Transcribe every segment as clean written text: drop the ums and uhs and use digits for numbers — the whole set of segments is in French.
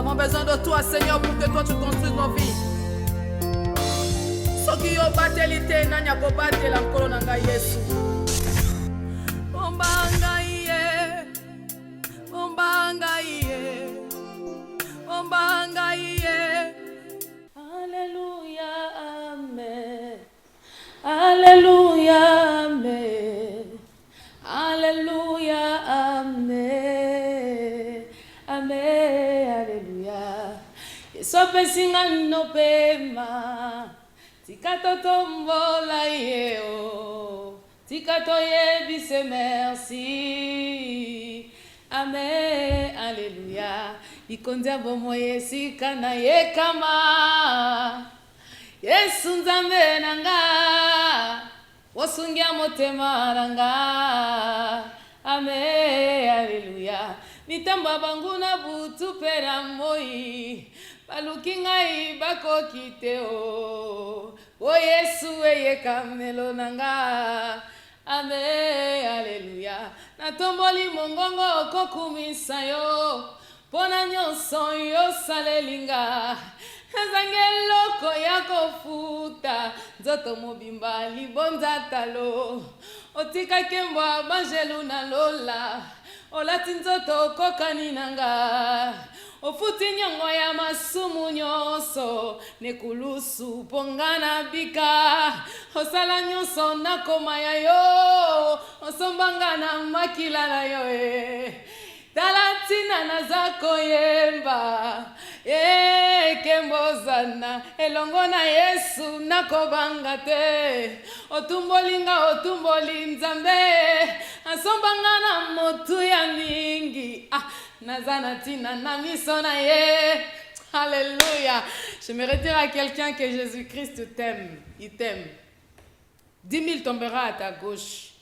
avons besoin de toi, Seigneur, pour que toi tu construises nos vies. Soki yo bateli te nani akobatela nkolo na ngai Yesu. Omba ngai ye, omba ngai ye, omba ngai ye. Alléluia, amen. Alléluia, amen. Alléluia, amen. Amen, alléluia. Yesope singa no pema. Tikato tombola yeo. Tikato yebise merci. Amen, alléluia. Ikondia bomo yesika na yekama. Yesu nzambe nanga. Wasungia motema nanga. Amen, alléluia. Mitamba banguna butu pera moi. Balukingai bako kiteo. O Yesu eye kamelo nanga. Amen, alléluia. Natomboli mongongo kokumisa yo. Pona nyonso yo salelinga. Zangelo yako futa. Nzoto mobimba libonza talo. Otika kembwa banjelu na lola. Olati nzoto kokani nanga. Ofuti nyongo ya masumu nyonso. Nekulusu pongana bika. Osala nyonso nakoma ya yo. Osombangana makila na yo Talatina nazako yemba. Kembozana elongona Yesu nakobanga te. Otumbolinga otumboli nzambe. Asombangana motu ya mingi. Nazana tina na misona ye. Alléluia. J'aimerais dire à quelqu'un que Jésus-Christ t'aime. Il t'aime. 10 000 tombera à ta gauche,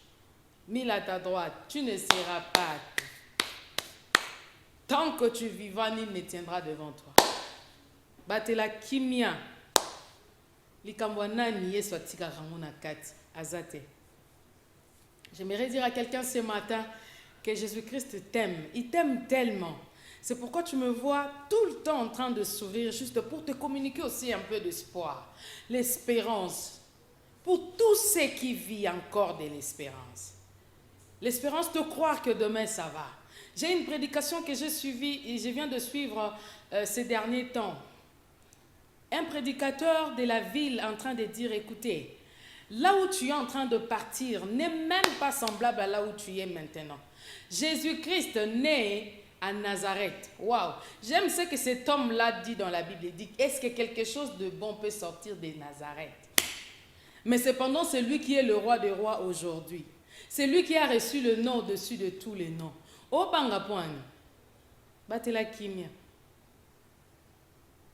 1000 à ta droite. Tu ne seras pas. Tant que tu vivras, nul ne tiendra devant toi. Batela kimia. Likambwana niye swatika ramona kati. Azate. J'aimerais dire à quelqu'un ce matin que Jésus-Christ t'aime. Il t'aime tellement. C'est pourquoi tu me vois tout le temps en train de sourire, juste pour te communiquer aussi un peu d'espoir. L'espérance. Pour tous ceux qui vivent encore de l'espérance. L'espérance de croire que demain ça va. J'ai une prédication que j'ai suivie et je viens de suivre ces derniers temps. Un prédicateur de la ville en train de dire, écoutez, là où tu es en train de partir n'est même pas semblable à là où tu es maintenant. Jésus-Christ naît à Nazareth. Waouh! J'aime ce que cet homme-là dit dans la Bible. Il dit, est-ce que quelque chose de bon peut sortir de Nazareth? Mais cependant, c'est lui qui est le roi des rois aujourd'hui. C'est lui qui a reçu le nom au-dessus de tous les noms. Oh, Bangapoani. Batela Kimia.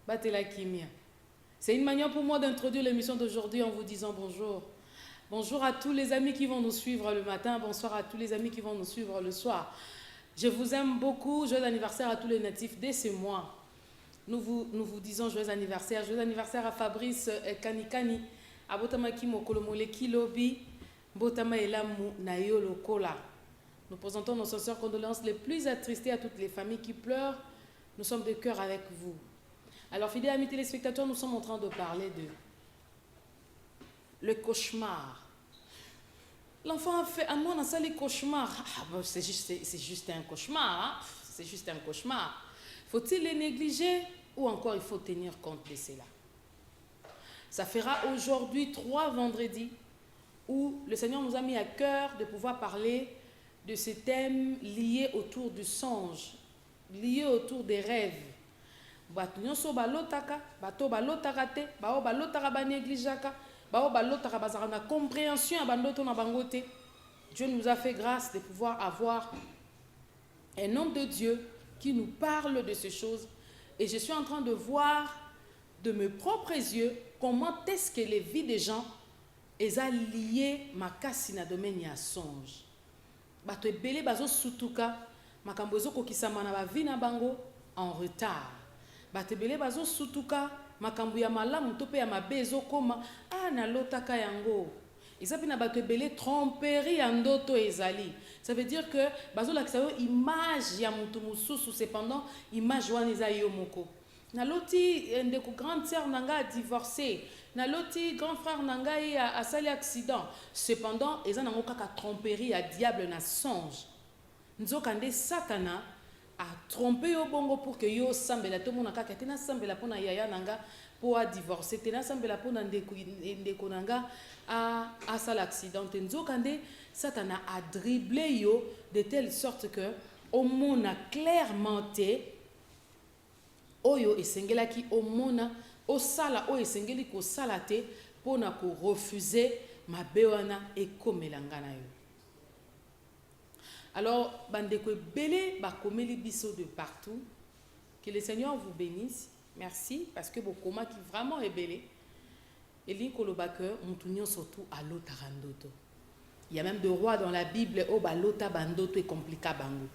Batela Kimia. C'est une manière pour moi d'introduire l'émission d'aujourd'hui en vous disant bonjour. Bonjour à tous les amis qui vont nous suivre le matin. Bonsoir à tous les amis qui vont nous suivre le soir. Je vous aime beaucoup. Joyeux anniversaire à tous les natifs dès ce mois. Nous vous disons joyeux anniversaire. Joyeux anniversaire à Fabrice Kanikani. À Botamaki Mokolomole Kilobi. Botama Elamu Nayo Lokola. Nous présentons nos sincères condoléances les plus attristées à toutes les familles qui pleurent. Nous sommes de cœur avec vous. Alors, fidèles amis téléspectateurs, nous sommes en train de parler de le cauchemar. L'enfant a fait, à moi, on a ça les cauchemars. C'est juste un cauchemar. Hein? C'est juste un cauchemar. Faut-il les négliger ou encore il faut tenir compte de cela? Ça fera aujourd'hui 3 vendredis où le Seigneur nous a mis à cœur de pouvoir parler de ces thèmes liés autour du songe, liés autour des rêves. Bato nyonso balotaka, bato balotaka te, bao balotaka ba négligeaka, bao balotaka bazaka na compréhension ya bandoto na bangote. Dieu nous a fait grâce de pouvoir avoir un homme de Dieu qui nous parle de ces choses. Et je suis en train de voir de mes propres yeux comment est-ce que les vies des gens eza lié makasi na domaine ya songe. Bato ebele bazo sutuka makambo ezokokisama na ba vie na bango en retard. Bato ebele bazo sutuka makambo ya malamu to pe ya mabe ezokoma na lotaka yango. Eza pe na bato ebele tromperie ya ndoto ezali. Ça veut dire que bazolakisa yo image ya mutu mususu, cependant image wana eza yo moko. Naloti ndeko grande sœur nanga a divorcé, naloti grand frère nanga a sali accident, cependant eza nango kaka tromperie ya diable na songe. Nzoka nde Satana a trompé yo bongo pour que yo sambela to mona kaka tena sambela pona yaya nanga pour a divorcer, tena sambela pona ndeko nanga a sali accident. Nzoka nde Satana a dribblé yo de telle sorte que au mona clairement te oyo esengelaki omona osala oyo esengeli kosala te pona ko refuser mabe wana ekomelanga na yo. Alors bandeko ebele bakomeli biso de partout. Que le Seigneur vous bénisse. Merci parce que bokoma qui vraiment ebele eli koloba que mutunyo surtout à l'autre randoto. Il y a même des rois dans la Bible au balota bandoto et complica bango.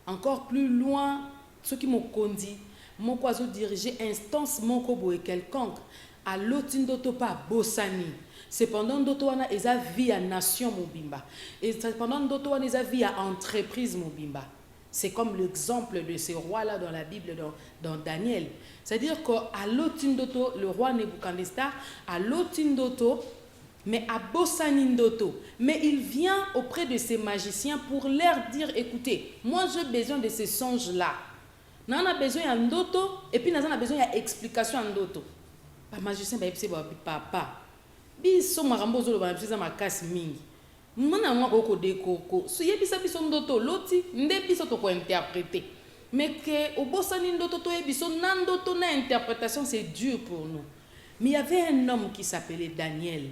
Encore plus loin, ceux qui m'ont conduit moko azo diriger instance moko boye quelconque à l'otindoto pa bosani. Cependant ndoto wana eza vie à nation mobimba. Et cependant ndoto wana eza vie à entreprise mobimba. C'est comme l'exemple de ces rois-là dans la Bible, dans Daniel. C'est-à-dire qu'à l'otindoto, le roi Nebuchadnezzar, à l'otindoto, mais à Bossanindoto. Mais il vient auprès de ces magiciens pour leur dire, écoutez, moi j'ai besoin de ces songes-là. On a besoin d'un ndoto et puis on a besoin d'une explication en ndoto. Pas magicien ba epse ba papa. Biso marambo zo ba epse ma casse mingi. Mona mwa ko ko so yebisa biso ndoto loti nde biso to ko interpréter. Mais que au bosani ndoto to yebiso na ndoto na interprétation c'est dur pour nous. Mais il y avait un homme qui s'appelait Daniel.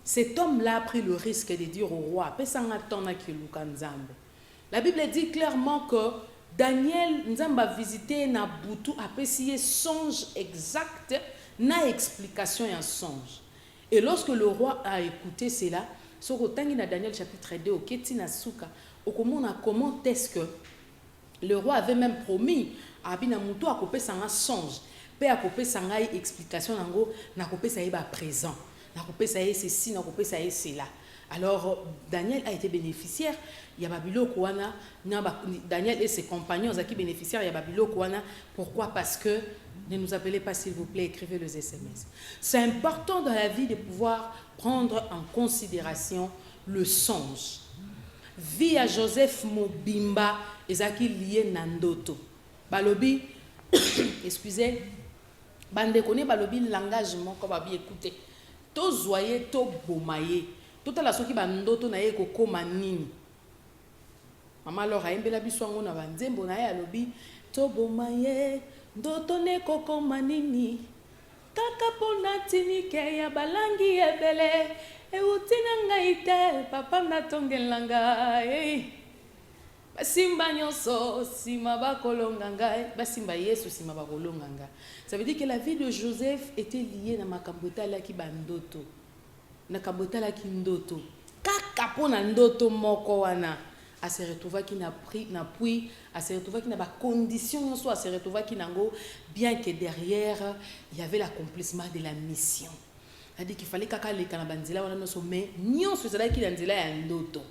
Cet homme-là a pris le risque de dire au roi, pesanga tona ki lukanzambe. La Bible dit clairement que Daniel Nzamba a visité na butu apprécié songe exact na explication et un songe. Et lorsque le roi a écouté cela, sur tangi na Daniel chapitre 2 au ketina suka, comment est-ce que le roi avait même promis à bina mutu a kopé sanga songe, pe a kopé sanga explication nango na kopé sa ba présent, na kopé sa ceci, na kopé sa cela. Alors Daniel a été bénéficiaire. Il y a Babylone Kouana, Daniel et ses compagnons qui bénéficiaires. Il y a Babylone Kouana. Pourquoi? Parce que ne nous appelez pas s'il vous plaît, écrivez les SMS. C'est important dans la vie de pouvoir prendre en considération le songe. Vie à Joseph Mobimba ezaki lié nandoto. Balobi, excusez, bande connaît balobi l'engagement comme babi écoutez. To zoyer to bomaye. Tout à la soki bandoto na ye kokoma nini. Mama Laura embela biso ngo na banzembo na ye alobi to bomaye ndoto ne kokoma nini. Kaka pona tinike ya balangi ebele e utina ngaite papa na tongelanga basimba nyonso sima bakolonga ngai basimba Yesu sima bakolonga ngai. Ça veut dire que la vie de Joseph était liée na makambo etalaki bandoto. Na kabotala ki ndoto kaka pona ndoto moko wana a se retrouva ki na pris na puis a se retrouva ki na ba condition soit a se retrouva ki nango bien que derrière il y avait l'accomplissement de la mission. C'est-à-dire qu'il fallait kaka le kana banzela wana no sommet nyonso zala ki na nzela ya ndoto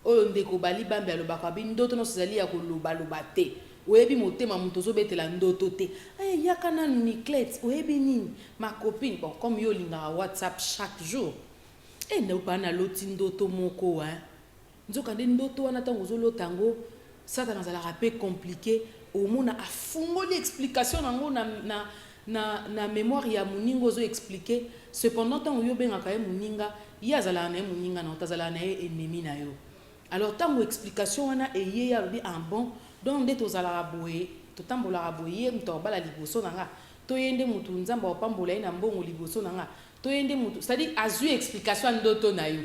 oyo ndeko bali bambe alobaka bi ndoto no zali ya koloba lobate oyebi motema muto zo betela ndoto te ay yakana Niclette oyebi nini ma copine bon comme yo linga WhatsApp chaque jour et ne pas na loti ndoto moko hein nzoka nde ndoto wana tango zo lotango Satana za la rapé compliqué au mona afungoli explication nango na mémoire ya muningo zo expliquer cependant tango yo benga ka muninga yazala na muninga na tazala na ennemi na yo alors tango explication wana eye ya bi en bon donc nde tozala boye totambola boye mtobala liboso nanga toyende mutu nzamba opambola ina mbongo liboso nanga toyende mutu c'est-à-dire azu explication ndoto na yo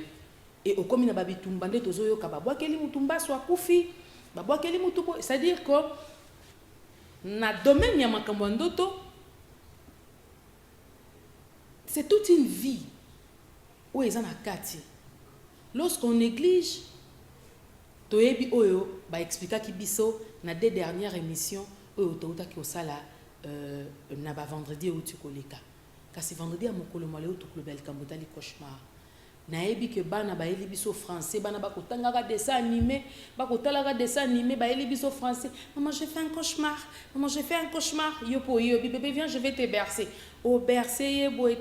et okomi na babitumba nde tozoyoka babwakeli mutumba so akufi babwakeli mutu c'est-à-dire que na domaine ya makambo ndoto c'est toute une vie où ils en a kati lorsqu'on néglige toyebi oyo ba expliquer ki biso na deux dernières émissions oyo touta ki osala na ba vendredi ou tu koleka kasi vendredi a mokolo mole ou to klobel kambotali cauchemar nayebi ke bana baeli biso français, bana bakotangaka dessin animé, bakotalaka dessin animé, baeli biso français. Maman, j'ai fait un cauchemar. Maman, j'ai fait un cauchemar. Yo po yo, bébé, viens, je vais te bercer. Au bercer, boy,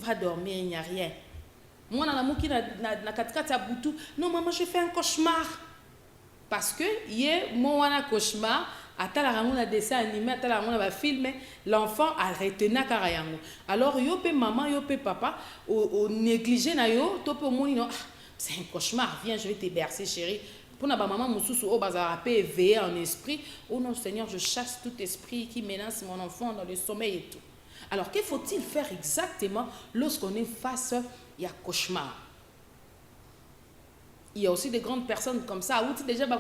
va dormir, il n'y a rien. Moi, na muki na katikati ya butu, non, maman, j'ai fait un cauchemar. Parce que hier, moi, on a cauchemar. Atala na dessin animé, atala na film, l'enfant a retenu karayango. Alors yo pe maman, yo pe papa, au négligé na yo, to pe moni non, c'est un cauchemar, viens, je vais te bercer chérie. Pour na ba maman mususu o bazara pe éveillé en esprit, oh non Seigneur, je chasse tout esprit qui menace mon enfant dans le sommeil et tout. Alors que faut-il faire exactement lorsqu'on est face à un cauchemar? Il y a aussi des grandes personnes comme ça. Où déjà quand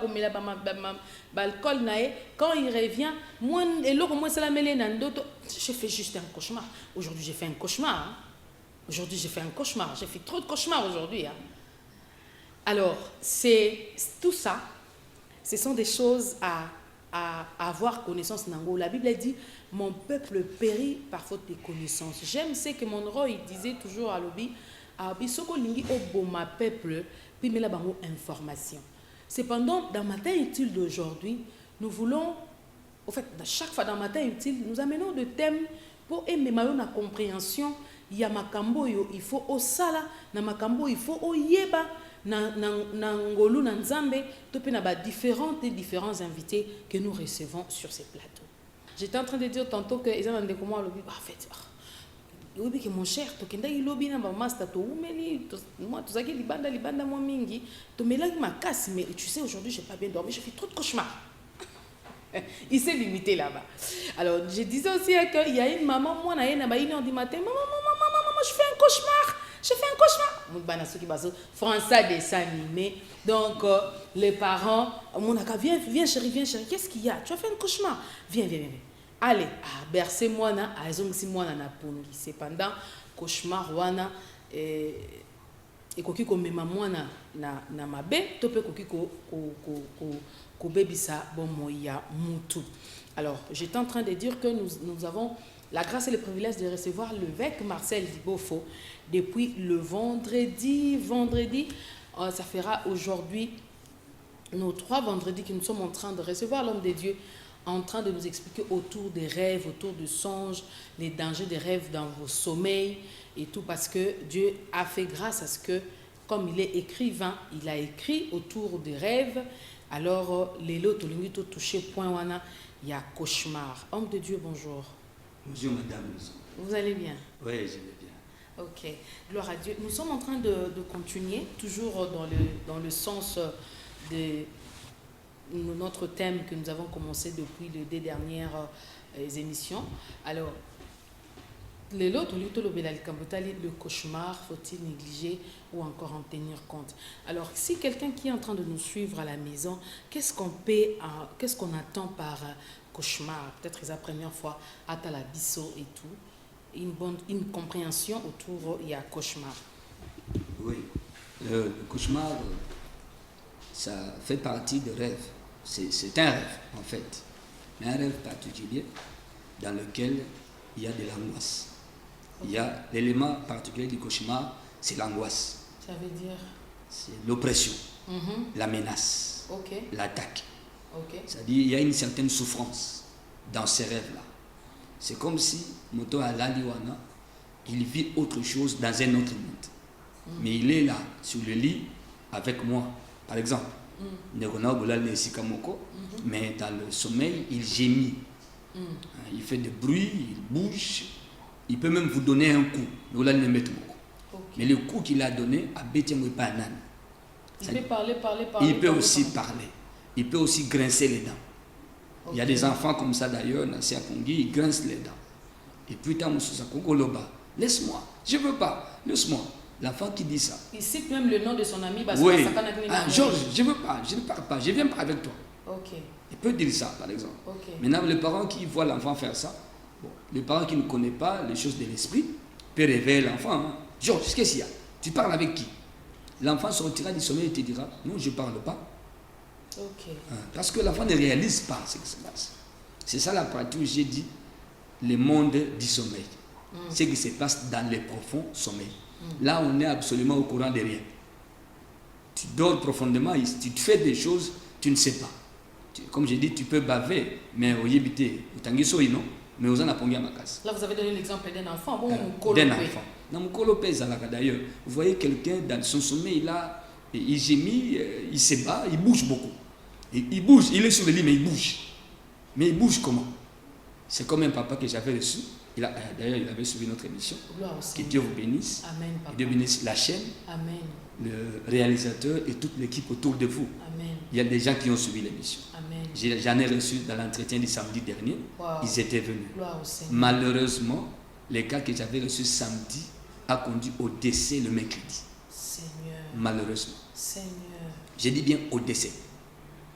il revient, moi je fais juste un cauchemar. Aujourd'hui j'ai fait un cauchemar. Aujourd'hui j'ai fait un cauchemar. J'ai fait trop de cauchemars aujourd'hui. Alors c'est tout ça. Ce sont des choses à avoir connaissance. La Bible dit mon peuple périt par faute de connaissance. J'aime ce que mon roi il disait toujours à l'obi. Soko lingi oboma peuple. Puis mais là bango information. Cependant, dans Matin utile d'aujourd'hui, nous voulons, au fait, chaque fois dans Matin utile, nous amenons des thèmes pour aimer la compréhension. Il y a makambo il faut au sala, na makambo il faut au yeba, na ngolu na nzambe, topé na ba différents invités que nous recevons sur ces plateaux. J'étais en train de dire tantôt que ils ont des comment le en fait. Oui, que mon cher, tu kenda ilobi na ba master to umeli, moi tu zaki libanda moi mingi, to melaki ma casse, mais tu sais aujourd'hui j'ai pas bien dormi, j'ai fait trop de cauchemars. Il s'est limité là-bas. Alors je disais aussi qu'il y a une maman, moi na yena ba 1h du matin, maman, je fais un cauchemar. J'ai fait un cauchemar. Mon bana ceux qui basent français dessin animé. Donc les parents, mon aka viens chérie, qu'est-ce qu'il y a? Tu as fait un cauchemar. Viens. Allez, bercez moi na, azongsi moi na pongi. Cependant, cauchemar wana et koki ko mema moi na mabe, tope koki ko bebisa bon moya mutu. Alors, j'étais en train de dire que nous avons la grâce et le privilège de recevoir l'évêque Marcel Dibofo depuis le vendredi. Ça fera aujourd'hui nos 3 vendredis que nous sommes en train de recevoir l'homme de Dieu, en train de nous expliquer autour des rêves, autour des songes, les dangers des rêves dans vos sommeils et tout, parce que Dieu a fait grâce à ce que, comme il est écrivain, il a écrit autour des rêves. Alors, les lots, touché point wana, il y a cauchemar. Homme de Dieu, bonjour. Bonjour madame. Vous allez bien? Oui, je vais bien. Ok, gloire à Dieu. Nous sommes en train de continuer, toujours dans le sens de notre thème que nous avons commencé depuis les 2 dernières émissions. Alors, le cauchemar, faut-il négliger ou encore en tenir compte? Alors, si quelqu'un qui est en train de nous suivre à la maison, qu'est-ce qu'on attend par cauchemar? Peut-être la première fois à la bisso et tout, une compréhension autour il y a cauchemar. Oui, le cauchemar, ça fait partie des rêves. C'est un rêve en fait, mais un rêve particulier dans lequel il y a de l'angoisse. Il y a l'élément particulier du cauchemar, c'est l'angoisse. Ça veut dire? C'est l'oppression, la menace, l'attaque. C'est-à-dire qu'il y a une certaine souffrance dans ces rêves-là. C'est comme si Moto Alaliwana, il vit autre chose dans un autre monde. Mais il est là, sur le lit, avec moi. Par exemple, mais dans le sommeil, il gémit. Il fait des bruits, il bouge. Il peut même vous donner un coup. Mais le coup qu'il a donné, il peut parler. Il peut aussi parler. Il peut aussi grincer les dents. Il y a des enfants comme ça d'ailleurs, ils grincent les dents. Et puis, laisse-moi, je ne veux pas, laisse-moi. L'enfant qui dit ça. Il cite même le nom de son ami. Parce oui. Que Georges, je ne veux pas, je ne parle pas, je ne viens pas avec toi. Okay. Il peut dire ça, par exemple. Okay. Maintenant, les parents qui voient l'enfant faire ça, les parents qui ne connaissent pas les choses de l'esprit, peuvent réveiller l'enfant. Georges, qu'est-ce qu'il y a? Tu parles avec qui? L'enfant sortira du sommeil et te dira, non, je ne parle pas. Parce que l'enfant ne réalise pas ce qui se passe. C'est ça la partie où j'ai dit, le monde du sommeil. Ce qui se passe dans les profonds sommeils. Là, on est absolument au courant de rien. Tu dors profondément, tu te fais des choses, tu ne sais pas. Comme j'ai dit, tu peux baver, mais au yébité, au tangiso, non, mais aux anapongi à ma casse. Là, vous avez donné l'exemple d'un enfant. Bon, d'un enfant. Dans mon colopé, d'ailleurs, vous voyez quelqu'un dans son sommeil, il gémit, il se bat, il bouge beaucoup. Il bouge, il est sur le lit, mais il bouge. Mais il bouge comment? C'est comme un papa que j'avais reçu. D'ailleurs, il avait suivi notre émission. Que Dieu vous bénisse. Amen, papa. Que Dieu bénisse la chaîne, Amen. le réalisateur et toute l'équipe autour de vous. Amen. Il y a des gens qui ont suivi l'émission. Amen. J'en ai reçu dans l'entretien du samedi dernier. Wow. Ils étaient venus. Gloire au Seigneur. Malheureusement, les cas que j'avais reçus samedi a conduit au décès le mercredi. Seigneur. Malheureusement. Seigneur. J'ai dit bien au décès.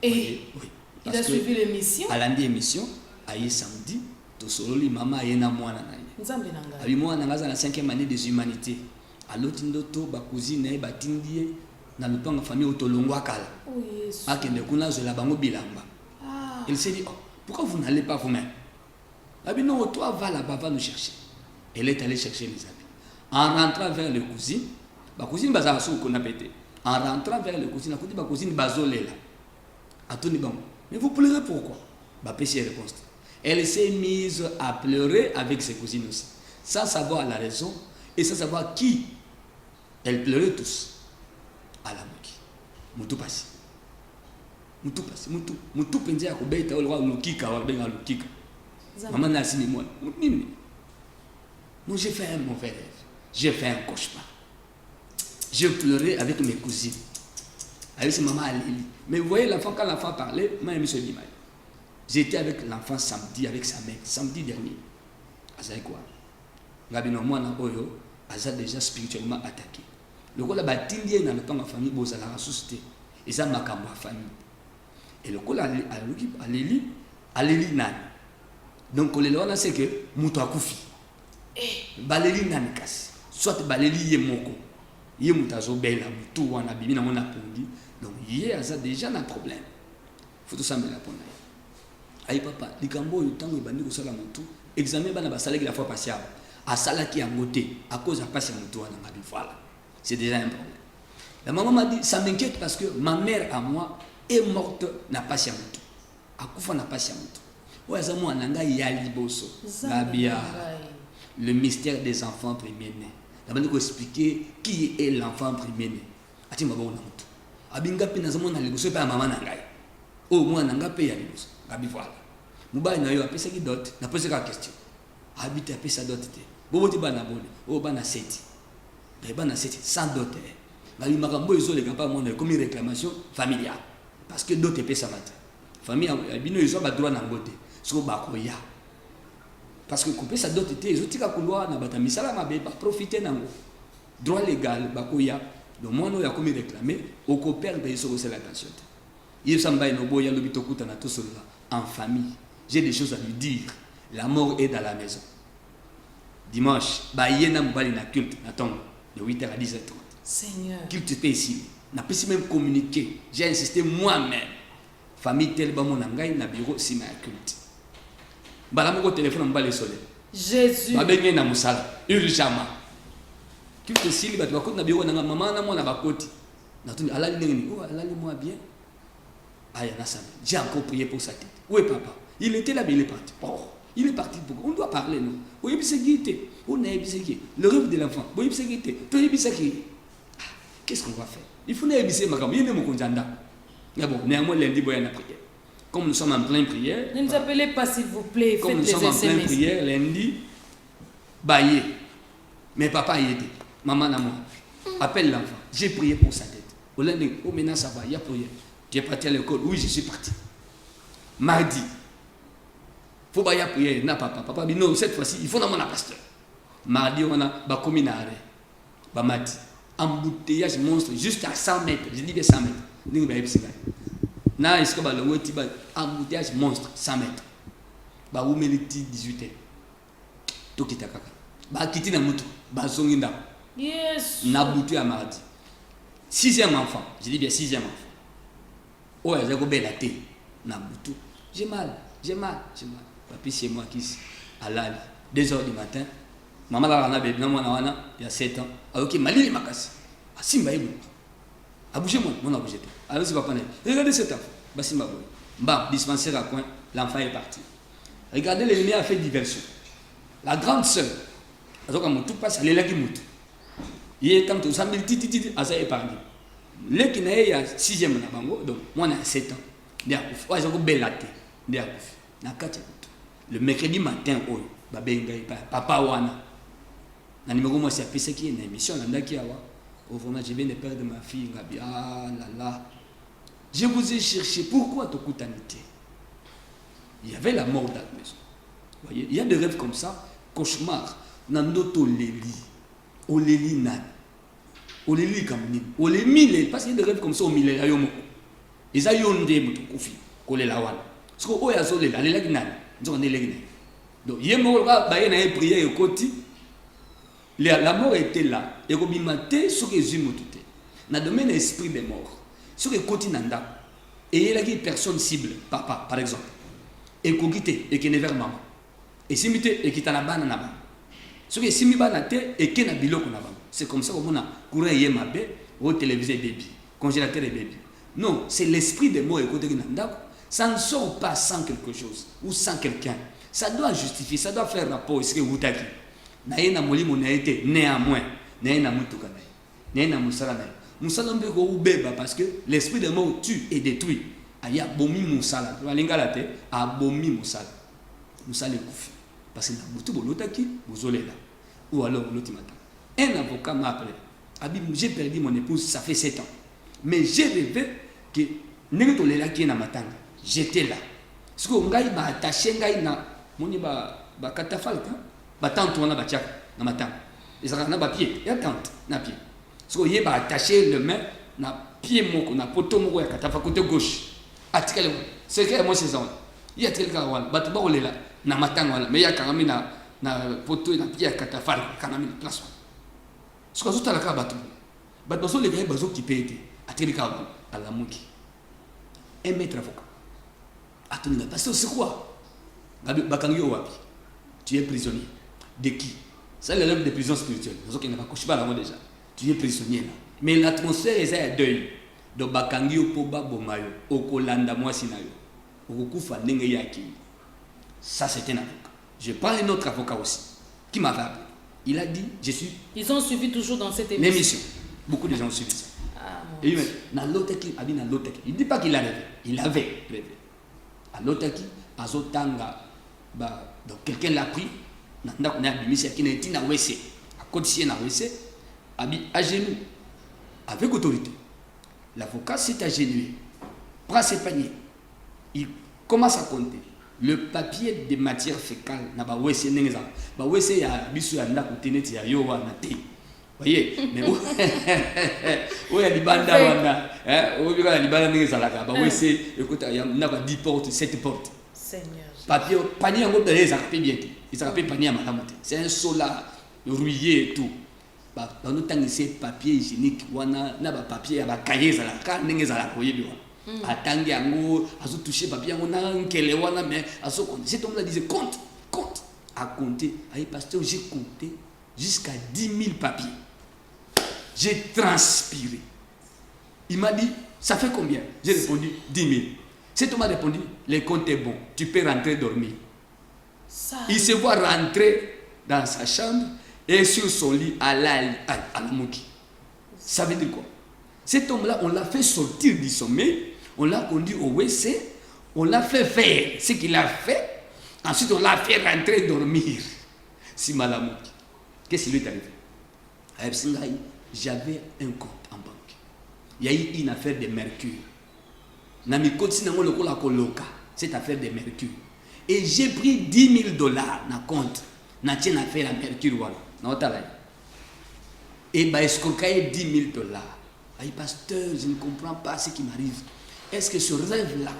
Et oui. Il a suivi l'émission. À lundi émission, aïe samedi, to sololi mama ayena mwana na ye. Nzambe nanga. Abi mwana ngaza na 5e année des humanités. Aloti ndoto ba cousine e batindie na lupanga famille otolongwa kala. Oh Yesu. Akende kuna zola bango bilamba. Ah. Il s'est dit, oh, pourquoi vous n'allez pas vous-même? Abi non, toi va là-bas, va nous chercher. Elle est allée chercher les habits. En rentrant vers les cousines, ba cousine bazala sou qu'on a pété. En rentrant vers les cousines, la cousine bazolela. Atoni bango. Mais vous pleurez pourquoi? Péché réponse. Elle s'est mise à pleurer avec ses cousines aussi, sans savoir la raison et sans savoir qui. Elle pleurait tous. À la moki. Moutou passi. Moutou passi. Moutou pendia ya kubeta ole wa lukika wa benga lukika. Maman n'a signé moi. Moi j'ai fait un mauvais rêve. J'ai fait un cauchemar. J'ai pleuré avec mes cousines. Avec ses mamans à Lili. Mais vous voyez l'enfant, quand l'enfant parlait, moi j'ai mis ce l'image. J'étais avec l'enfant samedi, avec sa mère, samedi dernier. Azaï quoi? Gabino Mwana Oyo, Aza déjà spirituellement attaqué. Le coup là, Batindien dans le temps de la famille, Boza la ressuscité. Et ça m'a cambré la famille. Et le coup là, à Lili Nan. Donc, le là, c'est que Moutou a koufi. Baléli Nan casse. Soit Baléli Yemoko. Yemutazo Bela, Moutou, Wana Bibi, Namona Pondi. Donc, hier, ça déjà un problème. Il faut tout ça me répondre. Aïe papa, les cambo, le temps où il bandit au sol à Moutou, examen bana basala qui la fois passée à sala qui a moté à cause de passer à Moutou à la voilà. C'est déjà un problème. La maman m'a dit, ça m'inquiète parce que ma mère à moi est morte, n'a pas si à Moutou. À Koufa n'a pas si à Moutou. Ouais, ça moi, Nanga Yaliboso. Le mystère des enfants premiers-nés. La maman nous expliquer qui est l'enfant premier-né. Ati mabon na Moutou. Abinga pina za mona liboso pa maman Nanga. Oh, moi Nanga pe ya liboso. Gabi voilà. Mouba na yo apesa ki dot, na pose ka question. Habite apesa dot te. Bobo ti bana bone, o bana seti. Bana seti sans dot. Ngali makambo ezo le kapa mona comme réclamation familiale. Parce que dot pesa mata. Famille abino ezo ba droit na ngote. So ba ko ya. Parce que couper sa dot te ezo tika kulwa na bata misala mabe ba profiter nango. Droit légal ba ko ya. Donc moi no ya comme réclamer au ko perdre ezo ko c'est l'attention. Il s'en no boya lo bitokuta na to solo en famille. J'ai des choses à lui dire. La mort est dans la maison. Dimanche, bah yena mbali na culte na tombe de 8h à 10h30. Seigneur. Culte pe ici. N'a pas si même communiqué. J'ai insisté moi-même. Famille tel ba mon ngai na bureau si ma culte. Bah la mon téléphone mbali soleil. Jésus. Ba benye na musala urgemment. Culte si ba to ko na bureau na maman na mo na bakoti. Na tuni alali ndenge oh alali moi bien. J'ai encore prié pour sa tête. Où est papa? Il était là, mais il est parti. Oh, il est parti. On doit parler, non? Oui, c'est guité. On est guité. Le rêve de l'enfant. Oui, c'est guité. Qu'est-ce qu'on va faire? Il faut n'ébisser ma campagne. Il y a mon conjanda. Mais bon, néanmoins, lundi, il y a une prière. Comme nous sommes en pleine prière. Ne nous appelez pas, s'il vous plaît. Comme nous sommes en pleine prière, lundi, baillé. Mais papa y était. Maman n'a moi. Appelle l'enfant. J'ai prié pour sa tête. Au lundi, oh, maintenant ça va, il y a prière. Tu es parti à l'école? Oui, je suis parti. Mardi, il faut pas y prier. Non, papa, non, cette fois-ci, il faut dans mon pasteur. Mardi, on a commis un arrêt. Mardi, embouteillage monstre, juste à 100 mètres. Je dis bien 100 mètres. Nous avons dit na est-ce que le embouteillage monstre, 100 mètres. Où mérite 18 heures. Tout qui t'a kaka. Kiti na mutu. Zonginda. Yes. Na bouté à mardi. 6e enfant. Je dis bien 6e enfant. Oh, j'ai go belle thé. Na boutou. J'ai mal. Papi, c'est moi qui à l'âle. 2h du matin. Maman la rana bébé, il y a 7 ans. Alors que Mali, il m'a cassé. Ah, Simba, il a bougé, mon a bougé. Alors, c'est pas pareil. Regardez cet enfant. Bah, Simba, bah, dispensaire à coin, l'enfant est parti. Regardez, l'ennemi a fait diversion. La grande sœur, alors quand tout passe, elle est là qui monte. Il est quand tout ça, il a épargné. Le qui est à 6e, donc moi, on a 7 ans. Il a le mercredi matin, papa wana. Na numéro moi c'est appelé qui est une émission là qui a au vraiment je viens de perdre ma fille Gabi. Ah là là. Je vous ai cherché pourquoi te coutanité. Il y avait la mort dans la maison. Vous voyez, il y a des rêves comme ça, cauchemar. Nandoto leli. O leli nan. O leli comme ni. O le mille parce qu'il y a des rêves comme ça au milieu là yomo. Ils a yonde mutu kofi ko le lawan. Parce que oya zo le la le la nan. Donc on est là. Donc yemo ba ba na prière et koti. La mort était là. Et comme il m'a dit, ce que j'ai monté, dans le domaine esprit des morts, ce que continue et il y a une personne cible, papa par exemple, et qui quitte et qui n'est vers maman, et si mité et qui t'a la banane là-bas, ce que si mi banate et qui n'a bilo qu'on a, c'est comme ça qu'on a courant hier ma bé, au téléviseur baby, congélateur et baby. Non, c'est l'esprit des morts et côté qui n'a ça ne sort pas sans quelque chose ou sans quelqu'un. Ça doit justifier, ça doit faire rapport. Est-ce que vous t'avez naena molimo na été néanmoins naena mutuka naena musala na musala mbeko ubeba parce que l'esprit de mort tue et détruit aya bomi musala balingala te abomi musala musala kufi parce que na butu bolotaki bozolela ou alors lotimata un avocat m'a appelé abi j'ai perdu mon épouse ça fait 7 ans mais j'ai rêvé que nenge tolela ki na matanga j'étais là parce que ngai ba attaché ngai na moni ba katafalka tante on a battu na matin ils ont na pied il y a tante na pied parce que il va attacher le main na pied moko na poto moko ya katafa côté gauche atikale c'est que moi c'est ça il y a tel cas wala batu ba olela na matin wala mais il y a quand même na poto na pied ya katafa quand même place parce que tout à la ka batu so les gars bazo qui pété atikale ka à la muki un maître avocat atuni parce que c'est quoi bakangyo wapi tu es prisonnier. De qui? C'est l'élève de prison spirituelle. Qui n'a pas couché par là déjà. Tu es prisonnier là. Mais l'atmosphère est à deuil. Donc bakangi opoba bomayo, okolanda moi sinayo. Okukufa nenge yaki. Ça c'est un avocat. Je prends un autre avocat aussi qui m'a appelé. Il a dit je suis. Ils ont suivi toujours dans cette émission. Beaucoup de gens ont suivi ça. Et il ne dit pas qu'il a rêvé. Il avait rêvé. À l'autre qui azotanga donc quelqu'un l'a pris. On a mis qui n'est pas WC à côté na WC à genoux avec autorité. L'avocat s'est agenouillé, prend ses paniers, il commence à compter le papier de matière fécale na ba WC nenza ba WC ya biso ya ndako teneti ya yo wana te. Voyez, mais où ya libanda wana où bika libanda nenza la ba WC écoute ya na ba 10 portes 7 portes. Seigneur. Papier panier ngo belé ça fait bien. Il s'appelle panier à madame. C'est un sola rouillé et tout. Bah nous tangisé papier hygiénique wana na ba papier ya ba cahier za la ka ndenge za la koyebi wana. Atangi yango azo toucher papier yango na nkele wana mais azo compter. Cet homme là disait compte à compter. Aïe pasteur j'ai compté jusqu'à 10 000 papiers. J'ai transpiré. Il m'a dit ça fait combien? J'ai répondu 10 000. Cet homme a répondu les comptes est bon, tu peux rentrer dormir. Il se voit rentrer dans sa chambre et sur son lit à la mouki. Ça veut dire quoi? Cet homme-là, on l'a fait sortir du sommeil, on l'a conduit au WC, on l'a fait faire ce qu'il a fait, ensuite on l'a fait rentrer dormir. Si Malamouki, qu'est-ce qui lui est arrivé? J'avais un compte en banque. Il y a eu une affaire de mercure. Cette affaire de mercure. Et j'ai pris 10 000 dollars dans le compte. Na tienne affaire la mercure. Et bah, escroquer 10 000 dollars. Aïe, pasteur, je ne comprends pas ce qui m'arrive. Est-ce que ce rêve-là,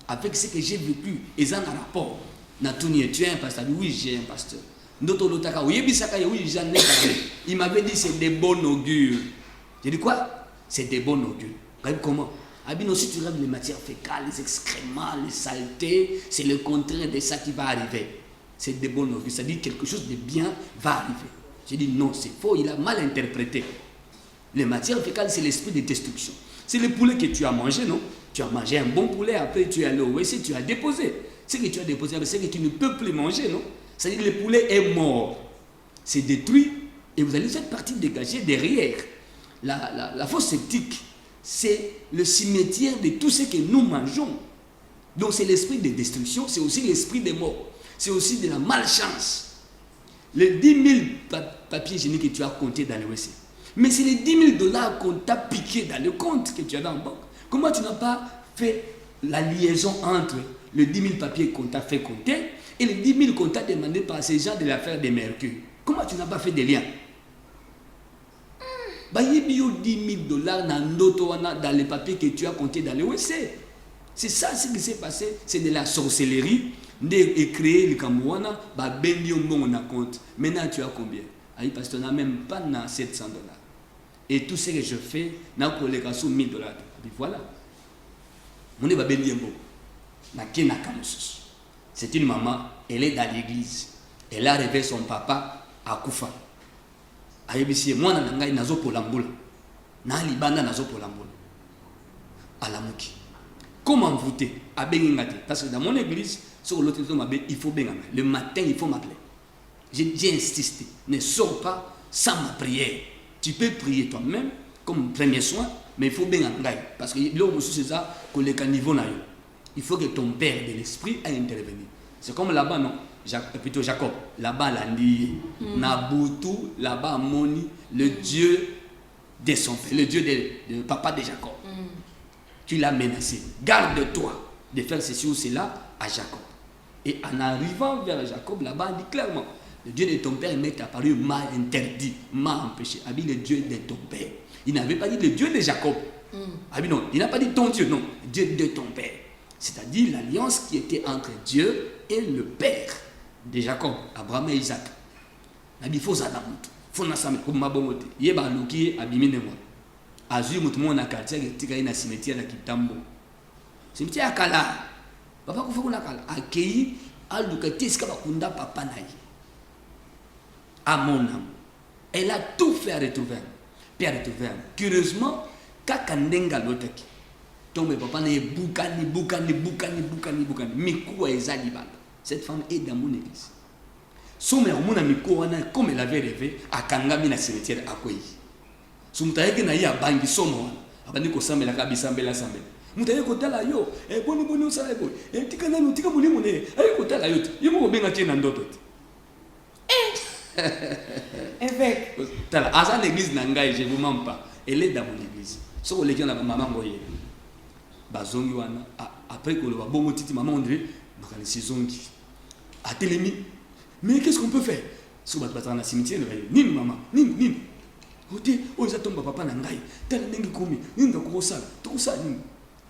avec ce que j'ai vécu, est en rapport? Tu es un pasteur? Oui, j'ai un pasteur. Il m'avait dit c'est des bons augures. J'ai dit quoi? C'est des bons augures. Comment? Si tu rêves les matières fécales, les excréments, les saletés, c'est le contraire de ça qui va arriver. c'est de bon augure. C'est-à-dire quelque chose de bien va arriver. J'ai dit non, c'est faux, il a mal interprété. Les matières fécales, c'est l'esprit de destruction. C'est le poulet que tu as mangé, non? Tu as mangé un bon poulet, après tu es allé au WC, tu as déposé. Ce que tu as déposé, c'est que tu ne peux plus manger, non? C'est-à-dire que le poulet est mort. C'est détruit et vous allez cette partie dégagée derrière. La fosse septique, c'est le cimetière de tout ce que nous mangeons. Donc c'est l'esprit de destruction, c'est aussi l'esprit des morts. C'est aussi de la malchance. Les 10 000 papiers hygiéniques que tu as comptés dans le WC. Mais c'est les 10 000 $ qu'on t'a piqué dans le compte que tu as dans la banque. Comment tu n'as pas fait la liaison entre les 10 000 papiers qu'on t'a fait compter et les 10 000 qu'on t'a demandé par ces gens de l'affaire des Mercure? Comment tu n'as pas fait des liens? Il y a 10 000 $ dans les papiers que tu as comptés dans le WC. C'est ça ce qui s'est passé. C'est de la sorcellerie. De créer le Kamouana, on a compte. Maintenant tu as combien? Parce que tu n'as même pas 700 $. Et tout ce que je fais, n'a pas les 1 000 $. Et voilà. On est c'est une maman, elle est dans l'église. Elle a rêvé son papa à Koufa. Ayebisi moi na ngai nazo polambula. Na libanda nazo polambula. Alamuki. Comment voter? Parce que dans mon église, sur l'autre il faut bien. Le matin, il faut m'appeler. J'ai insisté. Ne sors pas sans ma prière. Tu peux prier toi-même comme premier soin, mais il faut bien. Parce que c'est ça que le niveau n'a eu. Il faut que ton père de l'esprit ait intervenu. C'est comme là-bas, non? Plutôt Jacob. Là-bas, l'Andi, Nabutu, là-bas, Moni, le Dieu de son père, le Dieu de papa de Jacob. Tu l'as menacé. Garde-toi de faire ceci ou cela à Jacob. Et en arrivant vers Jacob, là-bas, il dit clairement, le Dieu de ton père m'est apparu, m'a interdit, m'a empêché. Ah bien, le Dieu de ton père. Il n'avait pas dit le Dieu de Jacob. Ah bien, non, il n'a pas dit ton Dieu, non, Dieu de ton père. C'est-à-dire l'alliance qui était entre Dieu et le père de Jacob, Abraham et Isaac. Il faut ça faut n'assemble comme ma bonne côté. Il y a loki abimine moi. Azui mutumo na quartier tika ina cimetière na Kitambo. Cimetière akala. Papa ko fako na kala. Akei aluka tiska bakunda papa na ye. À mon âme. Elle a tout fait à retrouver. Puis à retrouver. Curieusement, kakandenga lotaki. Tombe papa na bukani. Mikou ezali banda. Cette femme est dans mon église. Son mère mon ami comme elle avait rêvé à Kangami na cimetière à Kouyi. Son mutaye na ya bangi somo abandi ko sambela kabisa mbela sambela. Mutaye ko tala yo e boni usala ko e tikana no tika mulimo ne ay ko tala yo yo mo benga tena ndoto. Évêque. Tala asa l'église nangai je vous mens pas. Elle est dans mon église. So ko lekina maman ngoye. Bazongi wana après ko le ba bongo titi maman André bakali sizongi. A télémi. Mais qu'est-ce qu'on peut faire? Si on va dans le cimetière, ni maman, ni. On va tomber papa nangai. Tel nengi komi, ninga kosa, tout ça ni.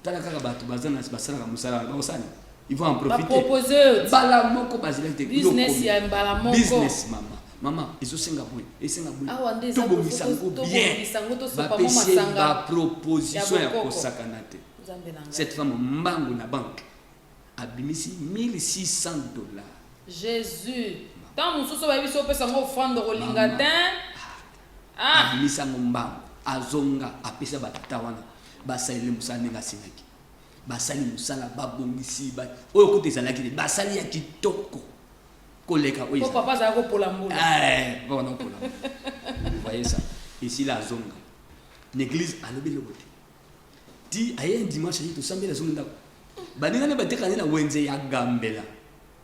Tala kaka batu bazana basala musala basani. Ils vont en profiter. Pas proposer. Bala moko bazilete. Business ya mbala moko. Business maman, ils senga boy, senga boy. Ah wande ça. Tout bisango bien. Ba pesi ba proposition ya kosakanate. Cette femme mbangu na banque abimisi $1,600. Jésus. Tant mon souci va y avoir ça offrande rolingatin. Ah. Abimisango mbangu azonga apesa batata wana basali musala nga sinaki. Basali musala babongisi ba. Oyo kote ezalaki basali ya kitoko. Koleka oyo. Papa za ko polambula. Bon non polambula. Vous voyez ça? Ici la zonga. L'église a levé le côté. Di aye dimanche yi to sambela zonga. Baninga ne batekana na wenze ya gambela.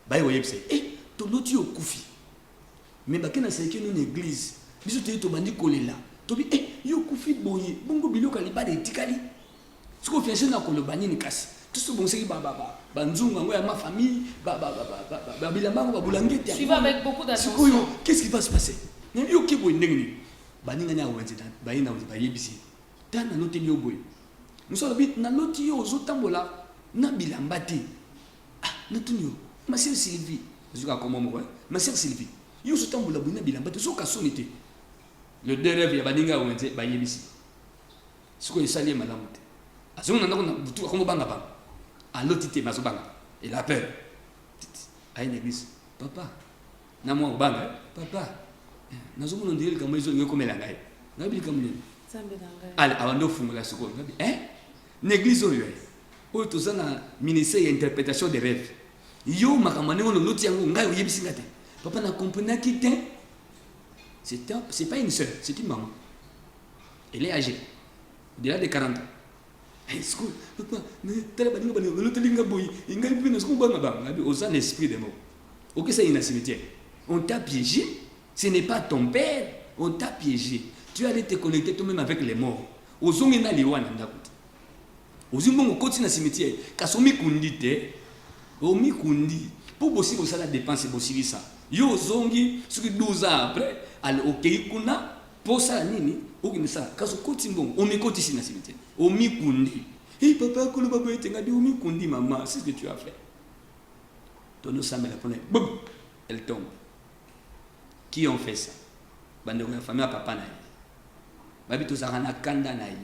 Baye oyebse to loti okufi. Mais bakena seke une église. Biso te to bandi kolela. To bi yo kufi boye. Bongo biloka liba de tikali. Siko fiancé na kolobani ni kasi. Tout ce bon c'est banzunga ngo ya ma famille bilamba ngo babulangete. Tu vas avec beaucoup d'attention. Qu'est-ce qui va se passer? Nem yo ki boye ndengni. Baninga nya wenze dan. Baye na bayebisi. Tana loti yo boye. Musala bit na loti yo zotambola na bilamba te. Na tunyo. Ma sœur Sylvie, je crois comment moi. Ma sœur Sylvie, yo so tambola buna bilamba te so ka sonité. Le deux rêves ya baninga wenze bayebisi. Siko esali malamu te. Azonga ndako na butu ko banga ba. A lotité mazobanga. Il a peur. À une église, papa na moi banga papa nazo mona ndile kama hizo ngeko melanga ngabi kama nini allez avant fungola siko ngabi l'église oyo tozana ministère d'interprétation des rêves yo makamane ono loti yango ngai oyebisi ngate papa na comprendre qui te c'est pas une sœur, c'est une maman. Elle est âgée, au-delà de 40 ans. Papa, on a l'esprit des mots. Ok, c'est une cimetière. On t'a piégé, ce n'est pas ton père, on t'a piégé. Tu allais te connecter toi-même avec les morts. Aux hommes, il y a les ouans. Aux hommes, on continue dans le cimetière. Quand on mikundi, on mikundi. Pour bosser ça, la dépense, c'est bosser ça. Yo zongi, sur 12 ans après, ok, kuna, pour ça, nini, ok, ça, quand on continue, on m'écoute ici dans le cimetière. On mikundi. Hey papa, quand le papa était dit, on mikundi, maman, c'est ce que tu as fait. Ton sang, boum, elle tombe. Qui ont fait ça? Bande de famille à papa naïe. Babi to sarana kanda naïe.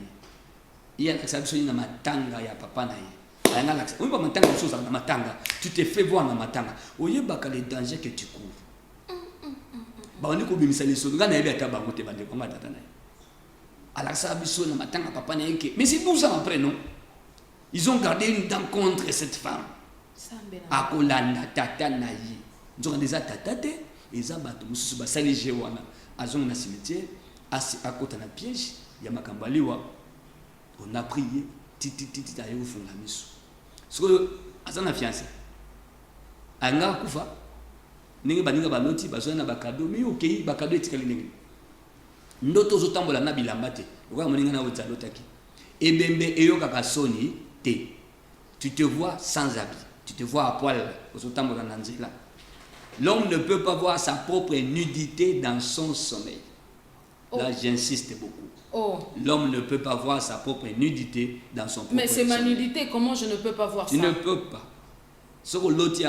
Il y a l'accès na matanga ya papa naïe. Il y a l'accès. Oui, pas matanga chose na matanga. Tu te fais voir na matanga. Oye baka les dangers que tu cours. Ba on ko bimisa les so ngana yebe ata bango te bande ko matata naïe. Alaxa biso na matanga papa naïe que mais c'est 12 ans après non. Ils ont gardé une dent contre cette femme. Akolanda tata naïe. Ils ont des atatate. Ils ont battu mususu basali jewana azong na cimetière à côté na piège ya makambaliwa on a prié titi ayo funga miso so azana fiancé anga kufa ninge baninga baloti bazona bakado mi okay bakado etikali ninge ndoto zotambola na bilamba te kwa moninga na wotsa lotaki ebembe eyoka kasoni te tu te vois sans habit tu te vois à poil zotambola na nzela. L'homme ne peut pas voir sa propre nudité dans son sommeil. Là, j'insiste beaucoup. L'homme ne peut pas voir sa propre nudité dans son propre sommeil. Mais c'est ma nudité, comment je ne peux pas voir ça? Tu ne peux pas. Sur l'autre,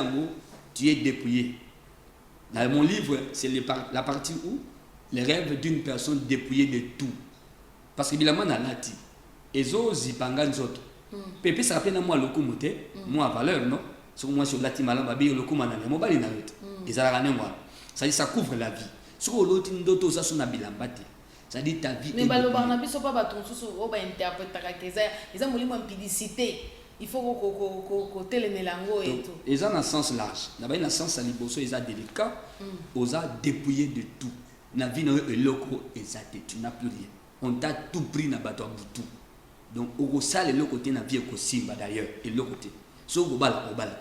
tu es dépouillé. Dans mon livre, c'est la partie où les rêves d'une personne dépouillée de tout. Parce que, évidemment, dans l'ati, et autres, Pépé, ça rappelle à moi le coup, moi, à valeur, non? Sur moi, sur l'ati malin, babi, le coup, manane, mon bali, ça couvre la vie. Sur l'autre, d'autres, ça sont habilambate. Ça dit ta vie. Mais le barnabi, ce n'est pas ton sous, on va interpréter ils ont une publicité. Il faut qu'on télémélango et tout. Ils ont un sens large. D'abord, un sens à l'ibosso, ils ont délicat. Ils ont dépouillé de tout. La vie est loco, tu n'as plus rien. On t'a tout pris dans le tout. Donc, au sale, le côté n'a vie aussi, d'ailleurs, et le côté. Sur le bal, au bal.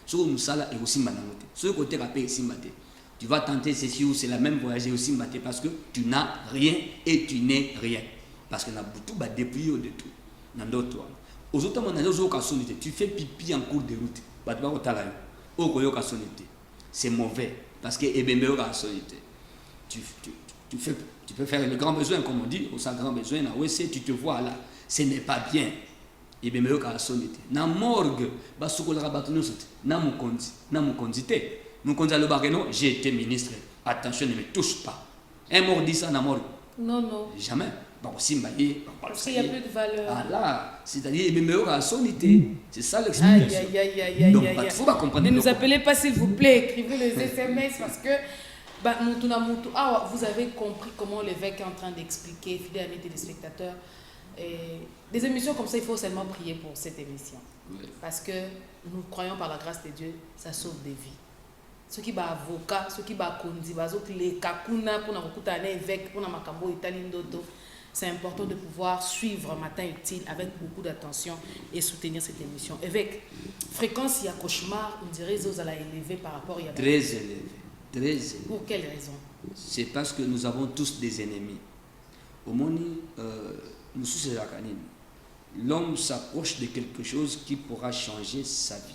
Sur le musala et aussi manamote. Sur le côté rapé aussi maté. Tu vas tenter ceci ou c'est la même voyager aussi maté parce que tu n'as rien et tu n'es rien. Parce que na boutou va dépouiller de tout. Dans d'autres. Aux autres tu fais pipi en cours de route. Bah tu vas au talayo. Au koyo kasonité. C'est mauvais parce que ebembe kasonité. Tu peux faire le grand besoin comme on dit, au sans grand besoin na WC tu te vois là. Ce n'est pas bien. Et bien meilleur qu'à la sonité. Na morgue, bah ce qu'on a rabattu nous autres. Na mon condité. Mon condit le barreau, j'ai été ministre. Attention, ne me touche pas. Un mort dit ça na morgue. Non. Jamais. Bah aussi mbaye. Parce qu'il n'y a plus de valeur. Ah là, c'est-à-dire et bien meilleur qu'à la sonité. C'est ça l'explication. Aïe. Donc il faut pas comprendre. Ne nous appelez pas s'il vous plaît. Écrivez les SMS parce que vous avez compris comment l'évêque est en train d'expliquer, fidèles amis téléspectateurs. Et des émissions comme ça, il faut seulement prier pour cette émission. Oui. Parce que nous croyons par la grâce de Dieu, ça sauve des vies. Ceux qui sont avocats, ceux qui sont kondi, les kakuna, pour nous évêque, pour nous makambo italien d'auto, c'est important de pouvoir suivre Matin Utile avec beaucoup d'attention et soutenir cette émission. Évêque, fréquence il y a cauchemar, on dirait que vous allez élever par rapport à très élevé, très élevé. Pour quelle raison? C'est parce que nous avons tous des ennemis. Au monde, l'homme s'approche de quelque chose qui pourra changer sa vie.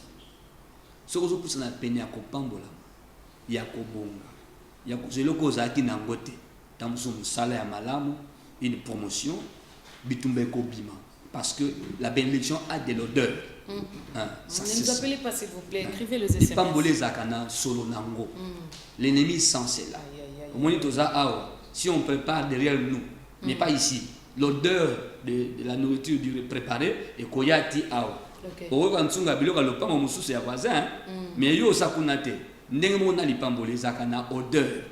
Ce que vous avez peine à Kopambola, il y a Kobonga, il y a Zeloko-Zaki Nangote, Tamsum Salaire Malamu, une promotion, Bitumbeko Bima. Parce que la bénédiction a de l'odeur. Ne nous appelez pas s'il vous plaît, écrivez les SMS. Pambole Zakana Solo Nango. L'ennemi censé là. Au moins, si on prépare derrière nous, mais pas ici. L'odeur de la nourriture préparée et koyati ao. Owe kansunga biloko lopanga mususu ya voisin mais yo sakunate Ndengmona lipamboli zakana odeur.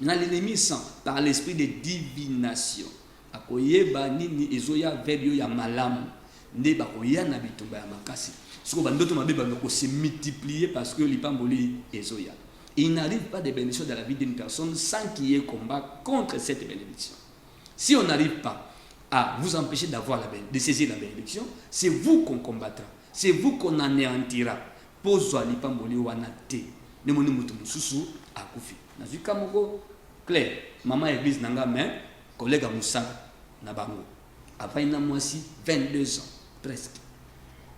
L'ennemi sent par l'esprit de divination. Akoyeba nini ezoya verbio ya malamu. Nde bakoya na bitumba ya makasi. Siko bandoto mabeba ko se multiplier parce que lipamboli ezoya. Il n'arrive pas de bénédiction dans la vie d'une personne sans qu'il y ait combat contre cette bénédiction. Si on n'arrive pas à vous empêcher de saisir la bénédiction, c'est vous qu'on combattra. C'est vous qu'on anéantira. Pozo lipamboli wana te. Nemoni mutu mususu akufi. Nazuka moko clair. Maman église nanga mais collègue Moussa na bango. Après na mwasi 22 ans presque.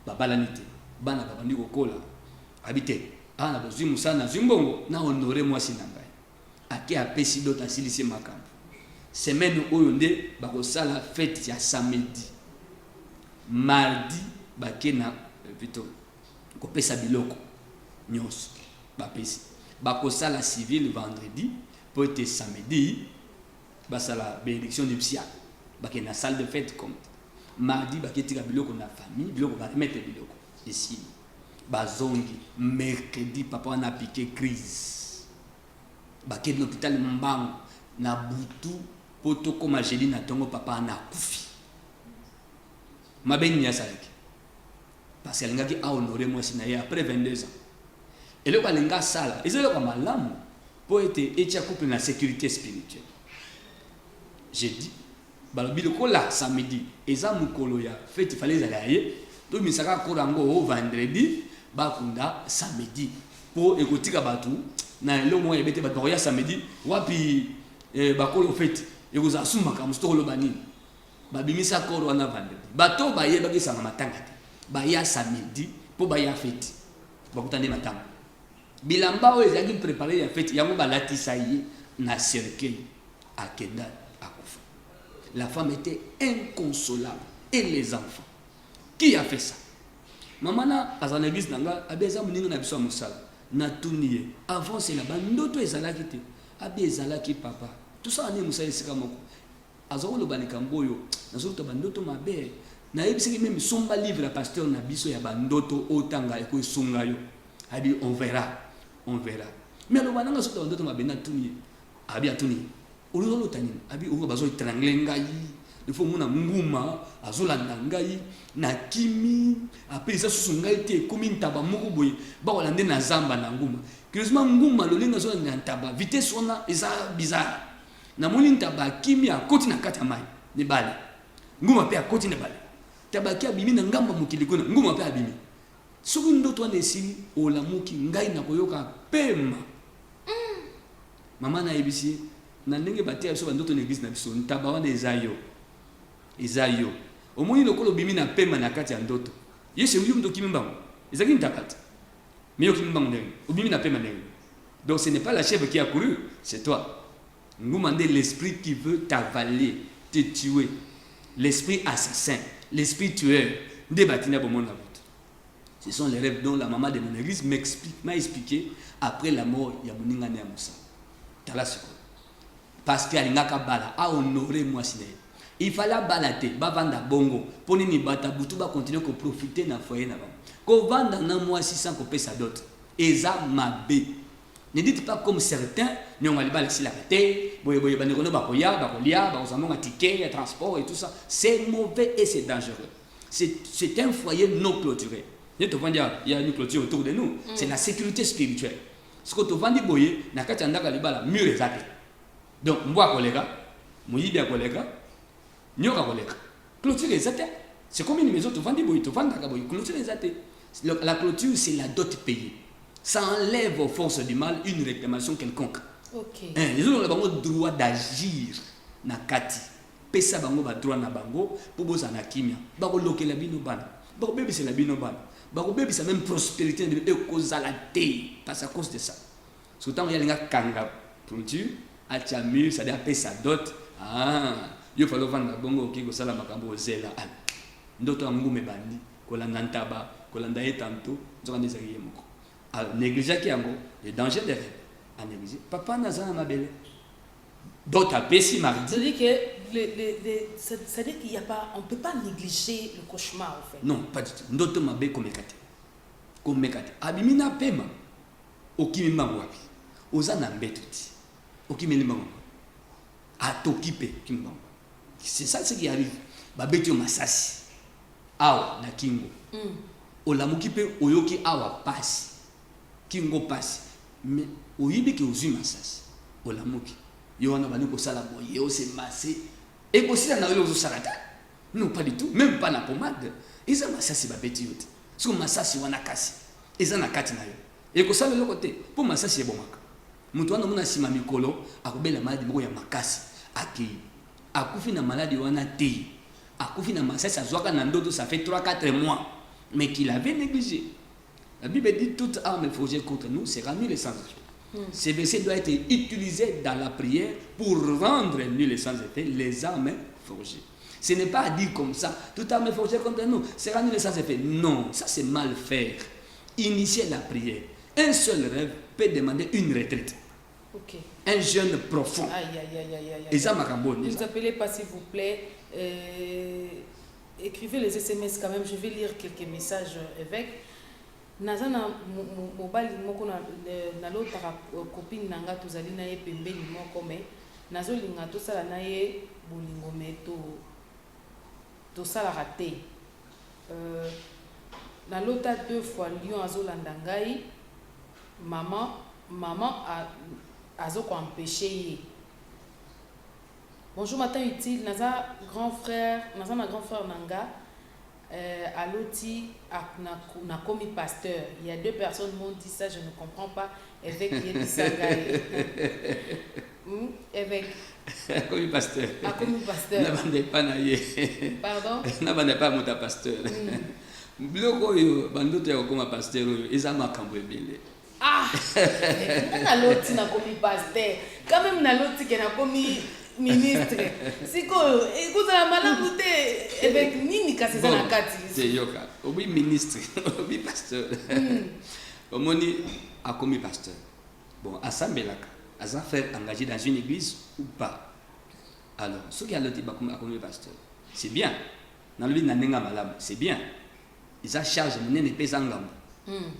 Babalanité. Bana babandi kokola. Habité. Ana bazui Moussa na zimbongo na honorer mwasi nanga. Ake apesi dota silisi makambo. Semaine oyo nde bakosala fête ya samedi. Mardi bakena plutôt kopesa biloko nyonso bapesi. Bakosala civil vendredi pour être samedi basala bénédiction du psia. Bakena salle de fête comme mardi baketika biloko na famille biloko ba remettre biloko ici. Bazongi mercredi papa na piqué crise. Baké l'hôpital Mbango na butu poto koma jeli na tongo papa na kufi. Mabeni ya salaki. Parce qu'elle n'a pas honoré moi si après 22 ans. Et le balinga sala, et c'est le malamu pour être étia couple na sécurité spirituelle. J'ai dit balobilo là samedi, eza mukolo ya fête fallait aller donc misaka korango au vendredi bakunda samedi pour ekotika batu na le mois ebete batu ya samedi wapi bakolo fête ekoza sumaka mustolo banini babimisa koro wana vendredi bato baye bakisanga matanga te baya samedi pour baya fête bakutande matanga bilamba o ezaki préparer ya fête yango balatisa ye na cercueil akenda akufa. La femme était inconsolable et les enfants. Qui a fait ça? Maman na azana église nanga abeza muninga na biso musala na tuniye avant c'est là bandoto ezalaki te abi ezalaki papa tout ça ani musala sika moko azoko lo balikamboyo nazoto bandoto mabe na yebisiki même somba livre à pasteur na biso ya bandoto otanga eko esunga yo abi on verra mais lo bananga soto bandoto mabe na tuniye abi atuniye olo tanini abi uko bazo itrangle ngai il faut mona nguma azolanda ngai na kimi après ça susu ngai te komi ntaba moko boye ba kolande na zamba na nguma curieusement nguma lo lenga zo na ntaba vitesse ona eza bizarre na moni ntaba kimi akoti na kati ya mai ne bale nguma pe akoti ne bale tabaki abimi na ngamba mokili kuna nguma pe abimi soki ndoto wana esili olamuki ngai na koyoka pema mama na ebisi na ndenge batia biso bandoto na église na biso ntaba wana ezayo omoni lokolo bimi na pema na kati ya ndoto yesu uyu ndo kimimbango ezaki ntabata meyo kimimbango ndenge obimi na pema ndenge donc ce n'est pas la chèvre qui a couru c'est toi nguma nde l'esprit qui veut t'avaler te tuer l'esprit assassin l'esprit tueur nde batina bomona bout. Ce sont les rêves dont la maman de mon église m'a expliqué après la mort ya moninga ne Moussa tala siko parce que alingaka bala a honorer moi siné. Il fallait balater, bavanda bongo, pour ni bata butu ba continuer ko profiter na foyer na ba. Ko vanda na moi 600 ko pesa d'autres. Eza mabe. Ne dites pas comme certains, ni on va bala si la té, boye ba ne kono ba koya, ba kolia, ba ozamo ticket, ya transport et tout ça. C'est mauvais et c'est dangereux. C'est un foyer non clôturé. Ne te vendre il y a une clôture autour de nous. C'est la sécurité spirituelle. Ce que tu vandi boye na kati andaka libala mur ezate. Donc moi collègue, moyibi ya collègue nyoka koleka clôture ezate c'est comme une maison tu vends boy tu vends ka boy clôture ezate la clôture c'est la dot payée ça enlève aux forces du mal une réclamation quelconque. OK les autres bango droit d'agir na kati pesa bango ba droit na bango pour boza na kimia ba ko lokela bino bana ba ko bebisa la bino bana ba ko bebisa même prospérité de cause à la té parce à cause de ça surtout il y a linga kanga clôture a chamir ça doit pesa dot yo falo vanda bongo kiko sala makambo zela al ndoto ngume bandi kolanda ntaba kolanda etanto nzokande zaki yemoko al négliger ki yango les dangers des rêves à négliger papa nazana mabele d'autres pesi mardi. C'est-à-dire que c'est-à-dire qu'il y a pas on peut pas négliger le cauchemar en fait. Non, pas du tout. Ndoto mabe komekate abimina pema okimi mbango wapi oza na mbeto ti okimeli mbango atokipe kimbango c'est ça ce qui arrive babeti yo masasi awa na kingo olamuki pe oyoki awa pasi kingo pasi mais oyibi ke ozwi masasi olamuki yo wana bani kosala boye ose masse et kosila na yo ozosala ta non pas du tout même pas na pomade eza masasi babeti yo te so masasi wana kasi eza na kati na yo et kosala le côté pour masasi ebomaka mutu wana mona sima mikolo akobela maladi moko ya makasi akei akufi na maladi wana te akufi na masasi azwaka na ndoto ça fait 3-4 mois mais qu'il avait négligé. La Bible dit toute arme forgée contre nous sera nulle et sans effet. Ce verset doit être utilisé dans la prière pour rendre nul et sans effet les armes forgées. Ce n'est pas à dire comme ça, toute arme forgée contre nous sera nulle et sans effet. Non, ça c'est mal faire. Initier la prière. Un seul rêve peut demander une retraite. Okay. Un jeûne profond. Et ça m'a Ne vous appelez pas s'il vous plaît. Écrivez les SMS quand même. Je vais lire quelques messages avec. Nazana mobile moko na l'autre copine nanga tozali na ye pembeni moko me nazo linga to sala na ye bolingo me to sala raté na l'autre 2 fois lion azo landa ngai maman azo ko empêcher ye. Bonjour matin utile naza grand frère nanga Aloti na commis pasteur. Il y a 2 personnes m'ont dit ça, je ne comprends pas. Avec Yedisagaï. Avec. Commis pasteur. Ah, commis pasteur. N'abandez pas naïe. Pardon? N'abandez pas mon pasteur. Bloko yo, bandote ya comme pasteur yo, ezama kambo ebele. Ah! Na loti na commis pasteur. Quand même na loti ke na commis ministre. Siko, écoute la malamu te avec nini kasi na kati. C'est yoka. Obi ministre, obi pasteur. Omoni a commis pasteur. Bon, asambelaka, asa frère engagé dans une église ou pas. Alors, ce qui a le type a commis pasteur, c'est bien. Dans le na nenga malam, c'est bien. Ils a charge ne pas engam.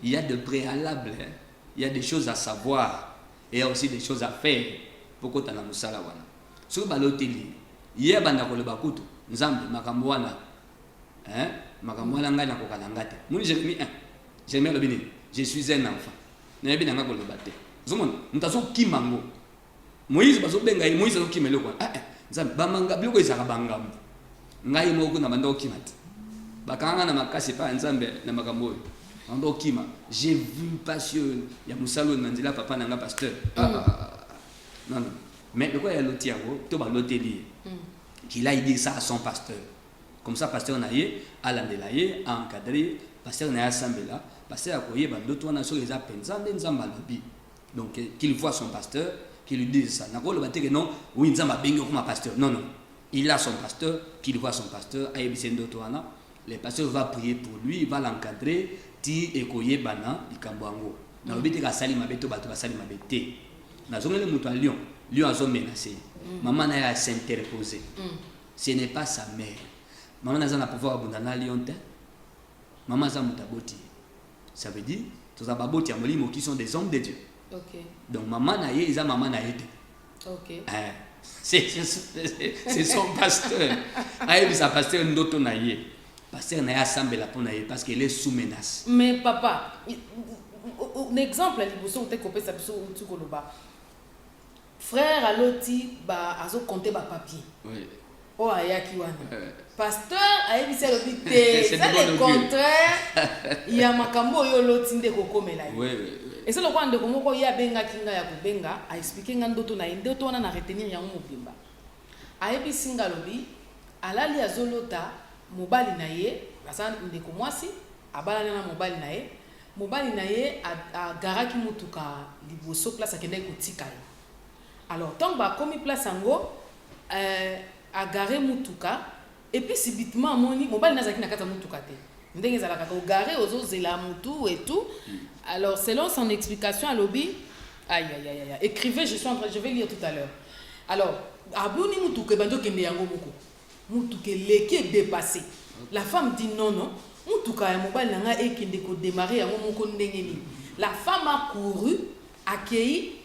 Il y a de préalables, hein. Il y a des choses à savoir et il y a aussi des choses à faire pour que tu na musala wana. So baloteli ye banda ko le bakutu nzambe makambo wana makambo wana ngai na ko kalanga te muni Jérémie 1 Jérémie lobini je suis un enfant na yebi nanga ko le batte zomona mutazo kimango Moïse bazo benga Moïse zo kimelo kwa nzambe bamanga biloko ezaka bangambo ngai moko na banda okimata bakanga na makasi pa nzambe na makambo ando kima j'ai vu passion ya musalo na nzela papa nanga pasteur non. Mais le quoi il y a l'autre tu vas l'hôtelier qu'il a dit ça à son pasteur. Comme ça, pasteur naïe, à l'andelaye, à encadrer, pasteur naïe assemblé là, pasteur a courrier, d'autres on a sur les appels, donc qu'il voit son pasteur, qu'il lui dise ça. N'a pas le bâti que non, oui, nous avons bien comme un pasteur. Non, non. Il a son pasteur, qu'il voit son pasteur, le pasteur va prier pour lui, il va l'encadrer, ti ekoye bana, il kambango. N'a pas dit que sali mabeto, bato sali mabete. N'a pas le mouton lion. Lui a menacé. Maman n'a s'interposer. Ce n'est pas sa mère. Maman n'a pas pouvoir abandonner lion. Maman n'a pas boti. Ça veut dire tous les baboti amolimo qui sont des hommes de Dieu. Okay. Donc maman n'a eu, isa maman n'a été. Okay. C'est son pasteur. Aïe, sa pasteur ndoto n'a eu. Pasteur n'a assemblé la pour naïe parce qu'il est sous menace. Mais papa, un exemple à l'ibousso où tu coupé ça biso où tu koloba. Frère aloti ba azo compter ba papier. Oui. Oh ayaki wana. Pasteur ayebisa lobité, ça le contraire. Il y a makambo yo loti nde kokomela. Oui oui. Et c'est le quoi ndeko moko ya benga kinga ya kubenga, a expliquer nga ndoto na ndoto wana na retenir yango mobimba. Ayebisi nga lobi alali azolota mobali na ye, asa ndeko mwasi abala na mobali na ye. Mobali na ye a garaki mutuka liboso place akende kotika ye. Alors, tant que comme place ango, a garé mutuka, et puis subitement, mobile n'a pas de mutuka. Ndenge za la kaka garé aux zela mutu et tout. Alors, selon son explication à lobby, aïe aïe aïe, écrivez, je vais lire tout à l'heure. Alors, abuni mutuka bando kende yango moko. Mutuka leki est dépassé. La femme dit non non, mutuka ya mobile nanga e kende ko démarrer yango moko ndenge ni. la femme a couru accueilli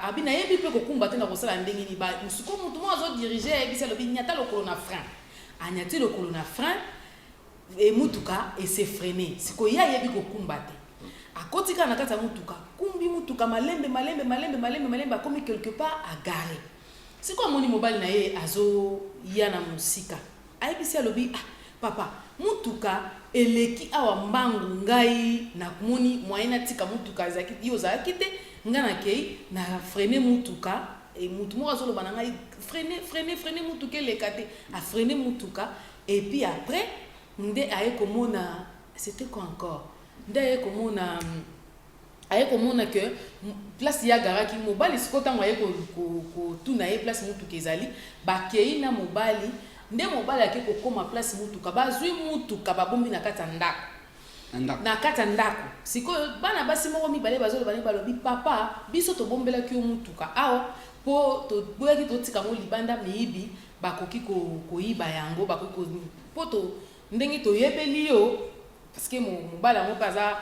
abi na yebi pe ko kumbate na kosala ndenge ni ba musuko mutu mo azo diriger ebisa lobi nyata lokolo na frein anyati lokolo na frein et mutuka et s'est freiné siko ya yebi ko kumbate akotika na kata mutuka kumbi mutuka malembe akomi quelque part à garer siko amoni mobile na ye azo ya na musika ayebisi alobi papa mutuka eleki awa mbangu ngai na moni moyena tika mutuka ezaki yo zaki te ngana kei na freiner mutuka et mutu mo azolo bana ngai freiner mutuka elekate a freiner mutuka et puis après nde aye komona c'était quoi encore nde aye komona que place ya garaki mobali sikota mo aye ko tuna ye place mutuka ezali bakei na mobali nde mobali ake kokoma place mutuka bazwi mutuka babombi na kata ndako na kata ndako sikoyo bana basi moko mibale bazolo bani balobi papa biso to bombela ki mutuka awa po to boyaki to tika mo libanda miyibi bakoki ko yiba yango bakoki po to ndenge to yebeli yo parce que mobala mo paza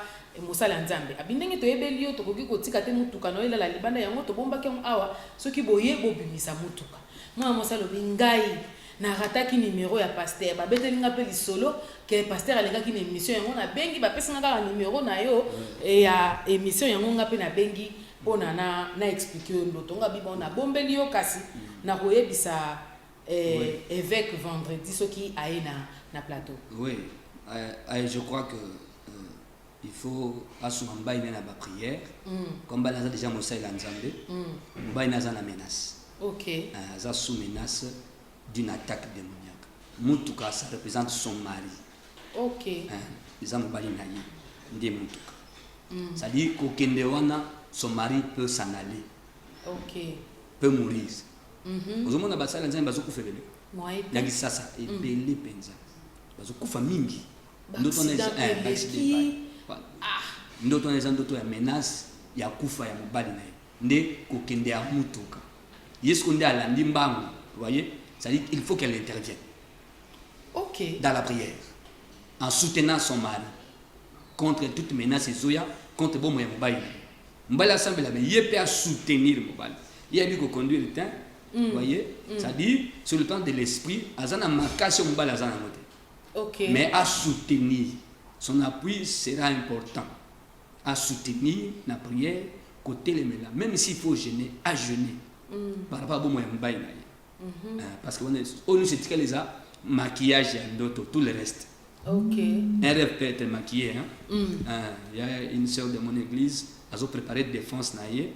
mosala nzambe abi ndenge to yebeli yo to koki ko tika te mutuka no ela libanda yango to bombaki awa soki boye bobimisa mutuka mwa mosala bingai na rataki numéro ya pasteur babetelinga pe lisolo que pasteur alengaki na émission yango na bengi bapesinga kaka numéro na yo et ya émission yango nga pe na bengi pona na expliquer ndoto nga bibo na bombeli yo kasi na koyebisa évêque vendredi soki aye na plateau. Oui, je crois que il faut asumamba ina na ba prière comme banaza déjà mosai la nzambe ba inaza na menace. OK. Ça sous menace d'une attaque démoniaque. Mutuka, ça représente son mari. Ok. Les hommes balinaïs, des mutuka. Ça dit qu'au son mari peut s'en aller. Ok. Peut mourir. Aux hommes de la nzambe bazo kufa bele. Moi. Sasa et belé penza. Bazo kufa mingi. Ndoto na ndoto na ndoto ya menace ya kufa ya mobali na ye. Nde kokende ya mutuka. Yesu nde alandi mbangu, vous voyez? C'est-à-dire qu'il faut qu'elle intervienne. Ok. Dans la prière. En soutenant son mari. Contre toute menace et zoya. Contre bon moyen mobile. Mobile assemble là, mais il peut soutenir mobile. Il a dit qu'on conduit le temps. Vous voyez? C'est-à-dire, sur le plan de l'esprit, azana marquation mobile azana noté. Ok. Mais à soutenir. Son appui sera important. À soutenir la prière, côté les mélanges. Même s'il faut jeûner, à jeûner. Par rapport à bon moyen mobile. Parce qu'on nous c'est les maquillage et d'autres, tout le reste. Ok. Un rêve peut être maquillé. Il y a une sœur de mon église, elle a préparé des défenses. Elle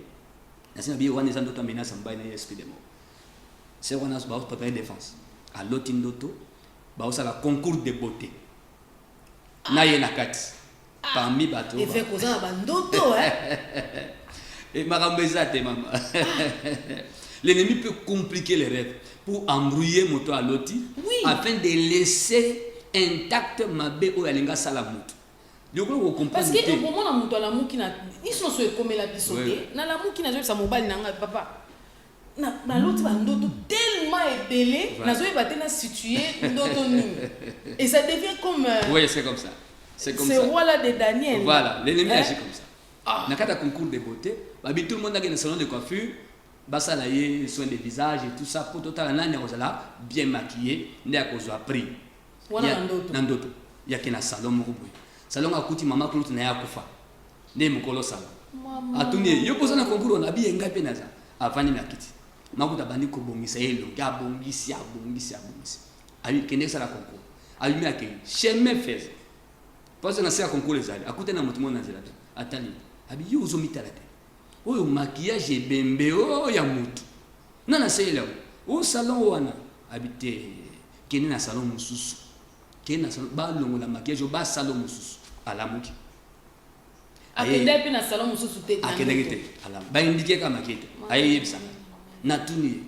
a dit qu'on a d'autres menaces en bas de l'esprit de mort. C'est qu'on a préparé des défenses. À l'autre d'auto, il y a un concours de beauté. Naye nakati. Parmi bateaux. Et fait cause à bandoto, hein. Et marambeza te maman. L'ennemi peut compliquer les rêves pour embrouiller moto à l'autre afin de laisser intact ma bé ou alinga salamutu. Parce que au moment où moto la muki na ils sont sur comme la bisoté na la muki na zo sa mobile na papa na l'autre bandoto tellement ébélé na zo ba tena situé ndoto ni et ça devient comme oui, c'est comme ça. C'est comme ça. Ce roi là de Daniel. Voilà, l'ennemi agit comme ça. Na kata concours de beauté, babi tout le monde a un salon de coiffure. Basala ye soin de visage et tout ça pour total nani ozala bien maquillé ndé a cause appris wana ndoto ya kena salon moko boy salon akuti mama Claude na ya kufa ndé mukolo salon atuni yo posa na concours on abi enga pe naza avani na kiti makuta bandi ko bongisa yelo ya bongisi ali kende sala concours ali mi akeli chemin fez posa na sala concours ezali akute na mutu mona zela atali abi yo uzomita la te oyo maquillage ebembe ya mutu nana seyela o salon wana habité kene na salon mususu kene na salon ba longo la maquillage ba salon mususu ala muki akende pe na salon mususu te akende te ala ba indiquer ka maquillage aye yebsa na tuni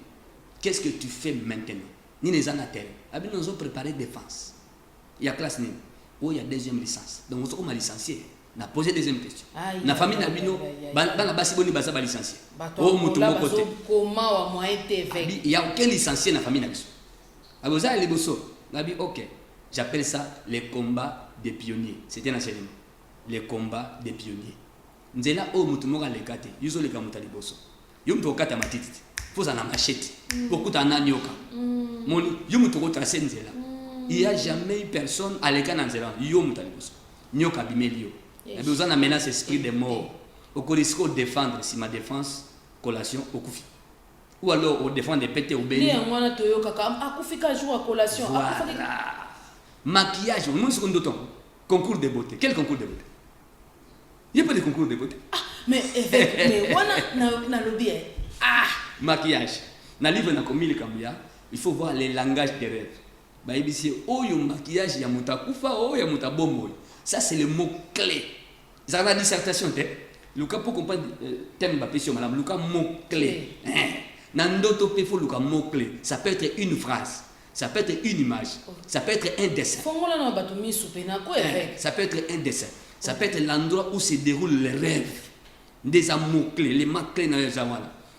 qu'est-ce que tu fais maintenant ni les anatel abi nous ont préparé défense il y a classe ni oh il y a deuxième licence donc on se licencié na poser deuxième question na famille na bino bana basi boni baza ba licencié o mutu moko te comment wa moyen TV il y a aucun licencié na famille na biso aboza les bosso nabi OK j'appelle ça les combats des pionniers c'était nationalement les combats des pionniers nzela o mutu moko aleka te yo ozoleka moto ya liboso yo moto okata matiti poza na machete okuta na nyoka moni yo moto okotrase nzela il y a jamais eu personne aleka na nzela yo moto ya liboso nyoka abimeli yo nabi oza na menace esprit de mort okorisika odéfendre si ma défense collation okufi ou alors au défendre pété au béni voilà maquillage moi ce qu'on dit concours de beauté quel concours de beauté il n'y a pas de concours de beauté mais voilà na lobby maquillage na livre na komi le kambia il faut voir les langages des rêves ba ibisi oyo maquillage ya mutakufa oyo ya mutabombo ça c'est le mot clé ça la dissertation te Luka pour comprendre thème ba question madame Luka mot clé nandoto pe faut Luka mot clé ça peut être une phrase ça peut être une image ça peut être un dessin ça peut être un dessin ça peut être l'endroit où se déroulent les rêves des mots clés les mots clés dans les avant.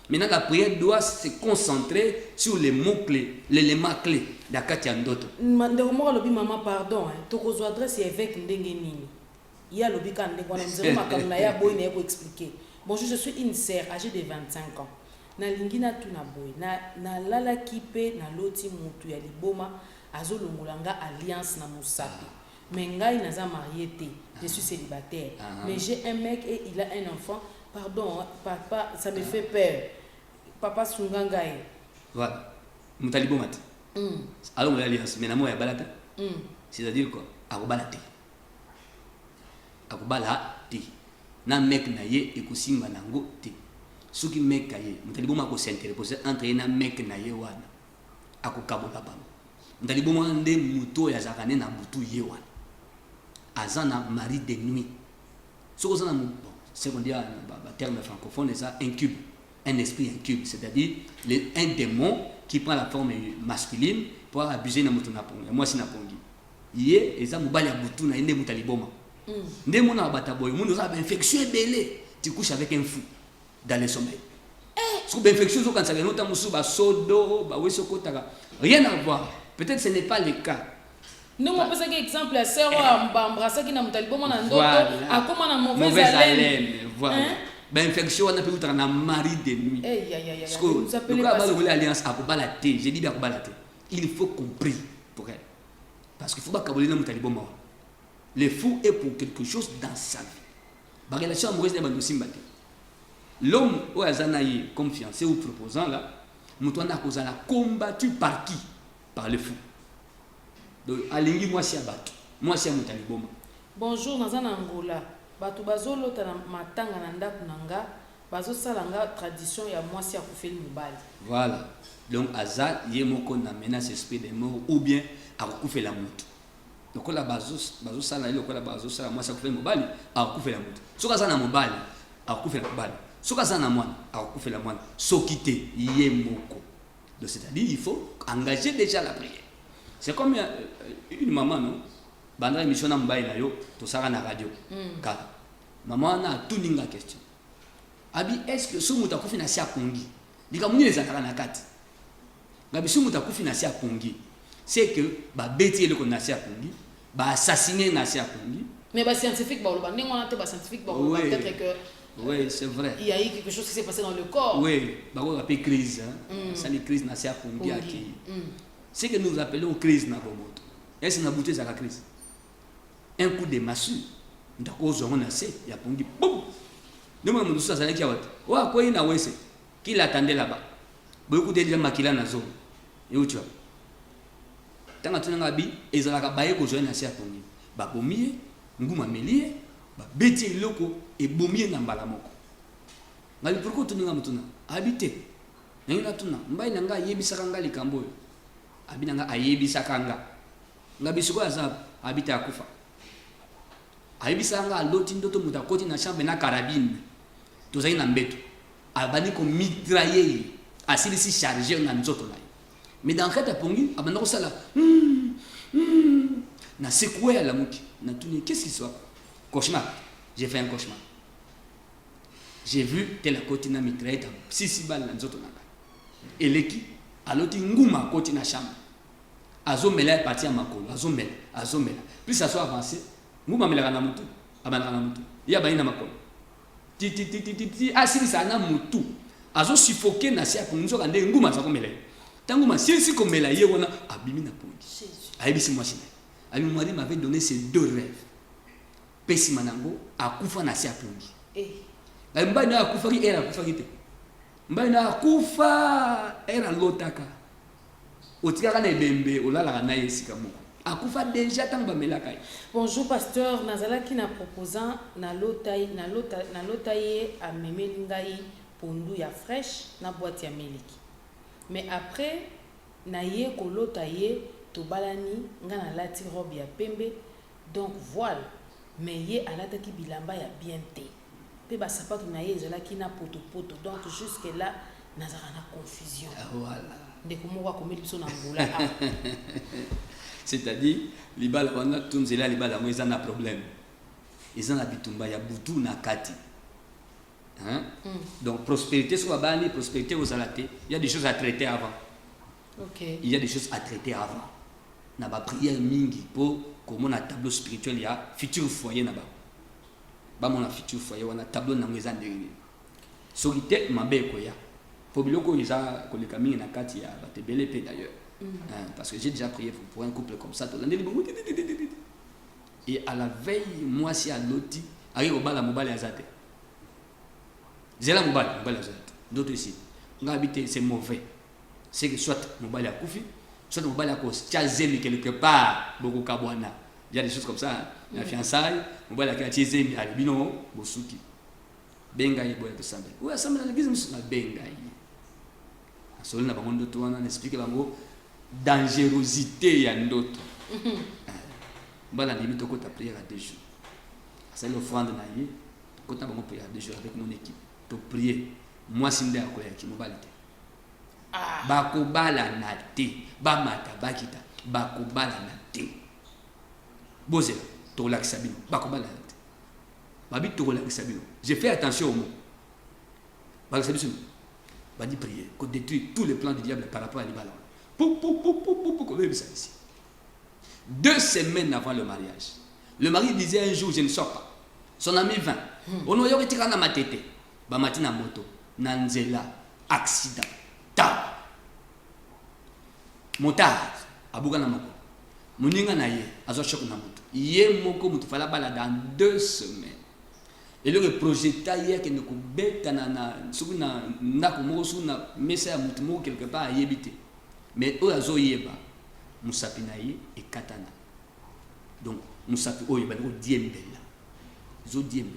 Maintenant la prière doit se concentrer sur les mots clés l'élément clé d'akati andoto ndeko lobi maman pardon tokozo adresse évêque ndenge nini ya lobi kan ndeko na mzero makamna ya boy na ko expliquer bonjour je suis une sœur âgée de 25 ans na lingina tuna boy na lala kipe na loti mutu ya liboma azolongolanga alliance na musapi mais ngai naza marié té je suis célibataire mais j'ai un mec et il a un enfant pardon papa ça me fait peur papa sungangae voilà mutaliboma té alors on alliance mais namo ya balata c'est-à-dire quoi akobalate akobalate na mec na ye ekosimba nango té soki mec kaye mutaliboma ko s'interposer entre na mec na ye wana akokabola pamba mutaliboma nde muto ya zakane na mutu ye wana azana mari de nuit ce qu'on a c'est qu'on dit en terme francophone ça incube un esprit incube c'est-à-dire un démon qui prend la forme masculine pour abuser na mutu na pongi moi si na pongi ye eza mobali ya butu na ende mutaliboma nde mona bataboy mundo za infection belé tu couches avec un fou dans le sommeil ce que infection zo quand ça nota musu ba sodo ba weso kotaka rien à voir peut-être ce n'est pas le cas. Nous on peut que exemple la sœur embrasser qui na mutaliboma na ndoto akoma na mauvaise haleine voilà ben infection on a pu na mari de nuit ce que s'appelle pas alliance akobala té j'ai dit akobala té il faut compris pour elle parce qu'il faut pas kaboler na mutaliboma le fou est pour quelque chose dans sa vie ba relation amoureuse na bando simbate l'homme ou azana yi comme fiancé ou proposant là muto na kozala combattu par qui par le fou. Donc, alingi moi si abato, moi si mutaliboma. Bonjour, nazana Angola. Batu bazolo tana matanga na ndaku nanga, bazo salanga tradition ya moi si akufeli mobali. Voilà. Donc aza yemoko na menace esprit de mort ou bien akufela mutu. Donc la bazo sala ile kola bazo sala moi si akufeli mobali, akufela mutu. Soka sana mobali, akufela mobali. Soka sana mwana, akufela mwana. Sokite yemoko. Donc c'est-à-dire il faut engager déjà la prière. C'est comme une maman, non? Bandra émission na mbaye na yo, to sara na radio. Car maman na tout ninga question. Abi est-ce que somu ta kufi na sia kongi? Dika muni les akara na kati. Gabi somu ta kufi na sia kongi. C'est que ba beti le ko na sia kongi, ba assassiner na sia kongi. Mais ba scientifique ba loba ndenge wana te ba scientifique ba loba peut-être que oui, c'est vrai. Il y a eu quelque chose qui s'est passé dans le corps. Oui, bah on appelle crise hein. Ça les crises na sia kongi aki. Ce que nous appelons crise na bomoto. Est-ce na bouté ça la crise? Un coup de massue. Ndako zongo na se ya pongi boum. Nous même nous ça ça qui a wat. Wa quoi ina wese. Qui l'attendait là-bas. Beaucoup de gens makila na zo. Et où tu vas? Tanga tunanga bi ezalaka baye ko joindre na se ya pongi. Ba bomie, nguma melie, ba beti loko et bomie na mbala moko. Ngali pourquoi tunanga mutuna? Habiter. Nanga tuna. Mbai nanga yebisaka ngali kambo. Abinanga ayebisaka nga. Ngabisiko azab habita akufa. Ayebisanga loti ndoto mutakoti na chambre na carabine. Tozai na mbeto. Abani ko mitrailler. Asili si chargé na nzoto na. Mais dans kata pongi abana ko sala. Na secoué la muki. Na tuni qu'est-ce qui soit? Cauchemar. J'ai fait un cauchemar. J'ai vu telle côté na mitrailler 6 balles na nzoto na. Et l'équipe aloti nguma koti na chambre azomela parti ya makolo azomela plus ça soit avancé nguma mela na mutu abana na mutu ya bani na makolo asilisa na mutu azo suffoquer na si apunzo kande nguma za komela tanguma si komela ye wana abimi na pongi ayebisi mwasi na abi mwari m'avait donné ces deux rêves pesi manango akufa na si apungi mbali na akufa ki era akufa kite mbali na akufa era lotaka otika na ebembe olala na yesika moko akufa déjà tant bamela kai. Bonjour pasteur, nazala ki na proposant na lotaye a memeli ngai pondu ya fraîche na boîte ya meliki. Mais après na ye ko lotaye to balani nga na lati robe ya pembe donc voile mais ye alata ki bilamba ya bien te. Pe ba sapato na ye ezala ki na poto donc jusque là nazala na confusion. Voilà. Ndeko moko akomeli biso na ngola. C'est-à-dire, les balles, on a tous les balles, ils ont un problème. Ils ont un ya boutou na kati. Hein? Donc, prospérité sur la banne, prospérité aux alatés, il y a des choses à traiter avant. Okay. Il y a des choses à traiter avant. Na ba prière mingi pour comment un tableau spirituel il y a futur foyer na ba. Ba mon futur foyer on a tableau na ngeza ndenge. Solité mabe ko ya. Pour biloko isa ko le kamini na kati ya ba tebele pe d'ailleurs. Parce que j'ai déjà prié pour un couple comme ça. Et à la veille, moi, si à l'autre, arrive au bal à Mobile Azate. J'ai la Mobile Azate. D'autres ici. On a habité, c'est mauvais. C'est que soit Mobile à Koufi, soit Mobile à Kos. Tu as zémi quelque part, beaucoup Kabwana. Il y a des choses comme ça. La fiançaille, Mobile à Katiezemi, à Bino, Bosuki. Bengaï, Boya de Sambe. Oui, à Sambe, l'église, c'est Bengaï. Seul n'a pas de tout, on a expliqué l'amour. Dangerosité ya ndoto bala limite ko ta prière à 2 jours c'est l'offrande na ye ko ta bango prière à 2 jours avec mon équipe to prier moi sinde ko ya ki mobalite ba ko bala na te ba mata ba kita ba ko bala na te bozela to la kisabino ba ko bala na te ba bi to la kisabino j'ai fait attention au mot ba kisabino ba dit prier ko détruire tous les plans du diable par rapport à l'ibala. Comme ici. 2 semaines avant le mariage, le mari disait un jour je ne sors pas. Son ami vint. On a eu tirana matete. Ba matina moto. Nanzela. Accident. Ta. Motard. Abuga na moko. Muninga na ye. Azo choc na moto. Ye moko mutu fala bala dans 2 semaines. Et le projeta hier que ne kubeta na sukuna ndako moko suna mesa ya mutu moko quelque part à yebite. Mais oyazo yeba musapi na ye et katana. Donc musapi oyeba ko diembela. Zo diembela.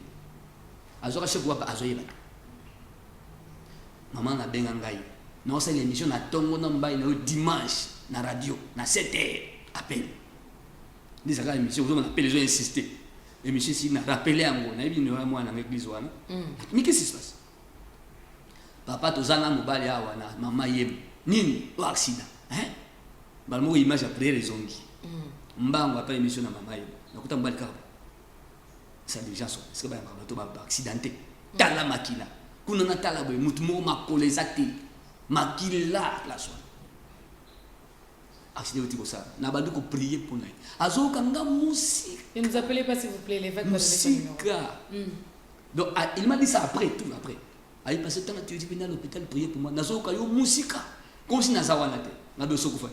Azo ka chekwa azo yeba. Maman na benga ngai. Non c'est l'émission na tongo na mbai na dimanche na radio na 7h appel. Dis ça l'émission vous on appelle les gens insister. L'émission si na rappeler ango na yebi no moi na l'église wana. Mais qu'est-ce qui se passe? Papa tozana mobali awa na mama yem. Nini o accident hein balmo image après les ongi mbango après émission na mama yebo nakuta mbali ka ça déjà so c'est que ba to ba accidenté tala makila kuna na tala boy mutu mo makoleza te makila la so accident otiko ça na bandu ko prier pour naï azoka nga musique et nous appelez pas s'il vous plaît les 20 musique donc il m'a dit ça après tout après aïe passé temps tu es venu à l'hôpital prier pour moi nazoka yo musique comme si nazawana te na beso kufa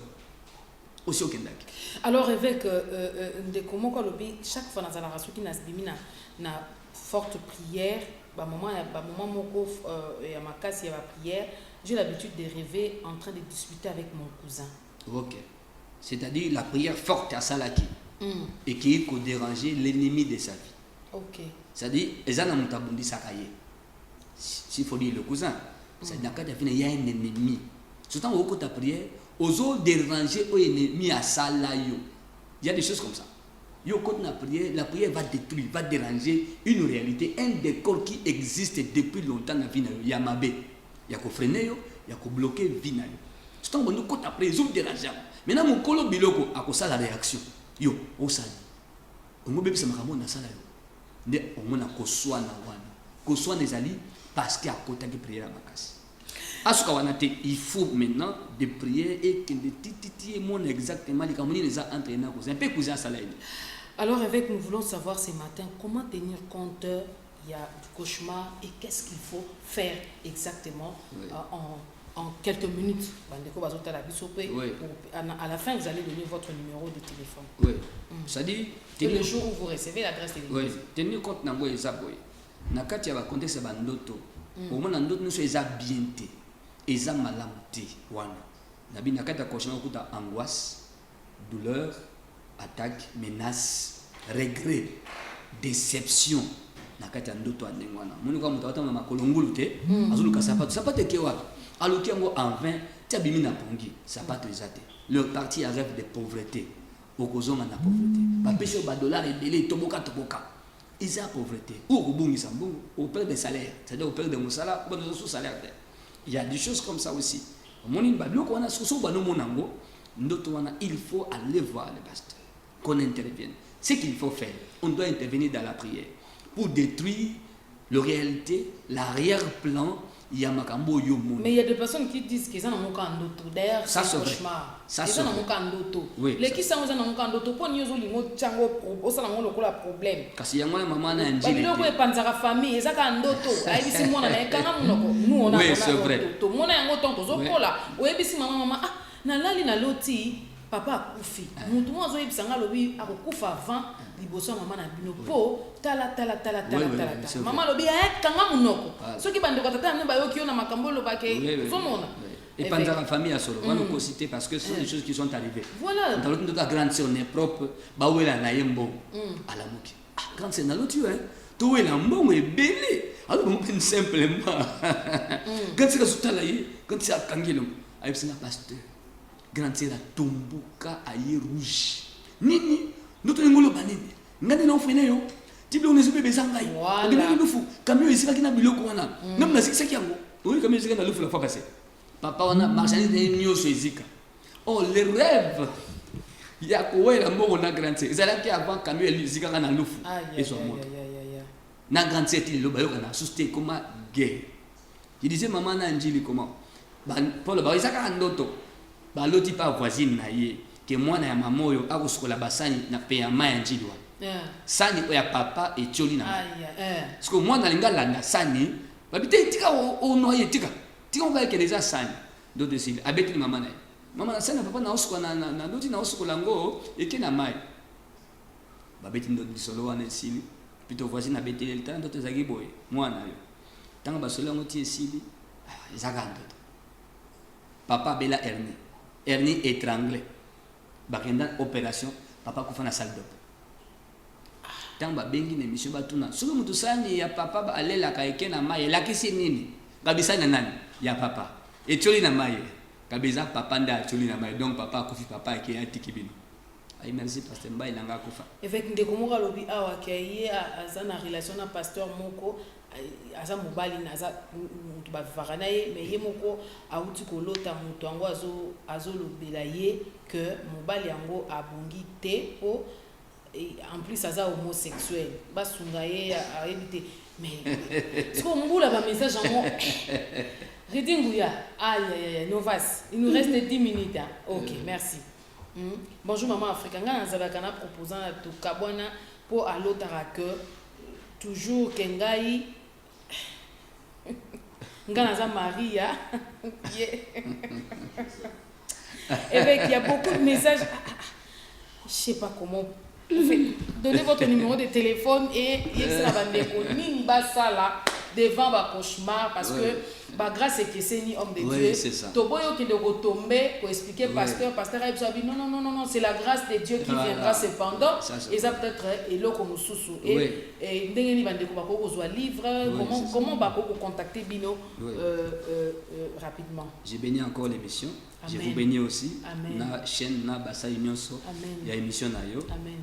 aussi au Kendak. Alors avec de comment quoi lobby chaque fois dans la race qui nas bimina na forte prière ba moment moko ya makasi ya prière j'ai l'habitude de rêver en train de discuter avec mon cousin. OK. C'est-à-dire la prière forte à Salaki et qui peut déranger l'ennemi de sa vie. OK. C'est-à-dire ezana mutabundi sakaye. S'il faut dire le cousin, c'est dans cas il y a un ennemi. Surtout au côté de la prière, aux autres déranger aux ennemis à Salayo. Il y a des choses comme ça. Au côté de la prière va détruire, va déranger une réalité, un décor qui existe depuis longtemps dans la vie. Il y a Mabé, il y a freiner, il y a bloquer la vie. Surtout au côté de la prière, ils ont dérangé. Maintenant, mon colo biloko a causé la réaction. Yo, au sali. On m'a dit que ça m'a ramené à Salayo. On m'a dit que ça m'a ramené à Salayo. Parce qu'il y a côté de prière à ma casse. Il faut maintenant de prier et que de titiller mon exactement les a entraînés. Un peu cousin à salaire. Alors avec nous voulons savoir ce matin comment tenir compte il y a du cauchemar et qu'est-ce qu'il faut faire exactement en quelques minutes. À la fin, vous allez donner votre numéro de téléphone. Oui. C'est-à-dire, le jour où vous recevez l'adresse de l'église. Oui. Tenez compte de ça. Dans le cas où contexte de ndoto, au moins ndoto nous sommes bien té, eza malam té wana. Nabi na kata cauchemar kuta angoisse, douleur, attaque, menace, regret, déception. Na kata ndoto anengwana. Muni kwa mutawata na makolongulu te, azuluka sapato ke wapi. Aluki yango en vain, tia bimi na pongi, sapato ezate. Leur parti a rêve de pauvreté. Okozonga na pauvreté. Ba pêcher ba dollar ebele toboka. Ils ont pauvreté. Ou au père des salaires, c'est-à-dire au père de mon salaire, bon, sous-salaire. Il y a des choses comme ça aussi. Il faut aller voir le pasteur, qu'on intervienne. Ce qu'il faut faire, on doit intervenir dans la prière pour détruire la réalité, l'arrière-plan. Mais il y a des personnes qui disent qu'ils ont un ndoto. D'ailleurs, c'est un cauchemar. Ils ont un ndoto. Les qui sont un ndoto, pour nous, ils ont un problème. Parce qu'il y a un maman qui a un famille, ils ont un ndoto. Oui, c'est vrai. Papa akufi mutu mo zo yebisanga lobi akufa avant liboso mama na bino po tala mama lobi kanga munoko soki bandeko tata ne bayoki na makambo lo bake zomona et pendant la famille à solo on peut citer parce que ce sont des choses qui sont arrivées voilà dans l'autre la grande sœur n'est propre ba wela na yembo ala muki grande sœur na l'autre to wela mbongo ebele alors mo pen simplement quand c'est que sutala yi quand c'est akangelo ayebisanga pasteur grande sœur tombuka aye rouge nini notre ngolo banini ngani na ofene yo tibi on ezube bezanga yi ngani lufu camion isika kina biloko wana même na sikisa kiango oui camion isika na lufu la fois passée papa wana marchandise de nyoso ezika oh les rêves ya kowela mbongo na grande sœur ezalaki avant camion isika na lufu ezo moto na grande sœur tili lo bayoka na susté comment guerre il disait maman na njili comment Paul ba isaka ndoto baloti pa voisine na ye ke mwana ya mamoyo akosukola basani na pe ya maya njilwa sani ya papa etioli na siko mwana linga landa sani babite tika o noye tika on va ekeleza sani do de sile abeti mama na sani papa na osukola na doti na osukola ngo eke na mai babeti ndo disolo wana sili pito voisine abeti le temps do tezaki boye mwana yo tanga basolo ngo ti sili ezaka ndo papa bela hernie étranglée. Bakenda opération, papa kufa na salle d'op. Tamba bengi ne mission batuna. Sulu mutu sani ya papa alela kaike na maye lakisi nini? Kabisa na nani? Ya papa. Etioli na maye. Kabisa papa nda etioli na maye. Donc papa kufi papa ki atiki bino. Ay merci pasteur Mbaye langa kufa. Avec ndeko moka lobi awa ki azana relation na pasteur moko aza mobali naza mutu bavivaka ye mais ye moko auti kolota mutu yango azolobela ye que mobali yango abongi te po en plus aza homosexuel basunga ye ayebi te mais siko mbula bamessage yango redinguya aïe Novas il nous reste 10 minutes hein? Ok merci. Bonjour maman Africa nga nazalaka na proposant to kabwana po alotara que toujours kengai Nganaza Maria. Et bien, il y a beaucoup de messages. Je ne sais pas comment. Donnez votre numéro de téléphone et ça va devant ma cauchemar parce que grâce à que c'est ni homme de Dieu. C'est ça. Toboyo qui doit retomber pour expliquer pasteur a dit non, c'est la grâce de Dieu qui viendra cependant. Et ça peut-être et là comme sous et ndengeni bandeko bako zo livre comment bako contacter Bino rapidement. J'ai béni encore l'émission. Je vous bénis aussi. Na chaîne na basa nyonso. Il y a émission na yo.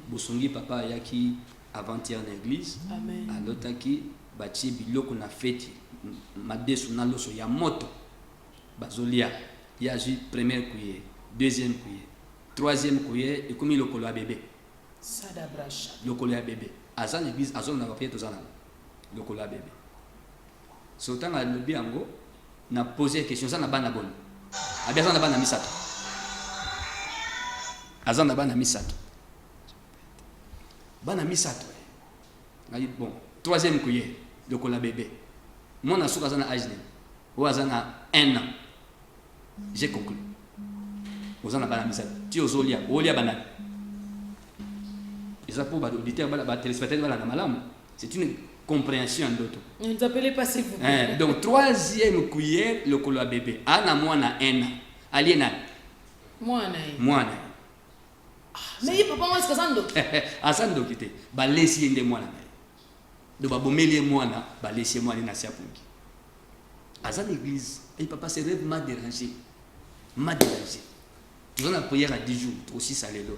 Bosungi papa yaki avant-hier na église. Alotaki batie biloko na feti madesu na loso ya moto bazolia ya ju première cuillère deuxième cuillère troisième cuillère et comme lokolo ya bébé sada bracha lokolo ya bébé azan église azon na papier tozana lokolo ya bébé sotanga lobi yango na poser question ça na bana bon abia na bana misato azan na bana misato ngai bon troisième cuillère le cola bébé. Moi, je suis à âge ou à 1 an. J'ai conclu. Vous en avez un message. Tu es aux Olia, Olia banane. Et ça pour les auditeurs, les téléspectateurs, c'est une compréhension d'autre. Ne vous appelez pas s'il vous plaît. Donc, 3e cuillère, le cola bébé. Ana moi na 1 an. Aliena. Moi na. Mais papa, moi, est-ce que ça me doit? Asando kité. Ba laisser inde moi na. De ba bomeli moi na, ba laisser moi na siapungi. Azan église, et papa se rêve m'a dérangé. M'a dérangé. Nous avons la prière à 10 jours, aussi salélo.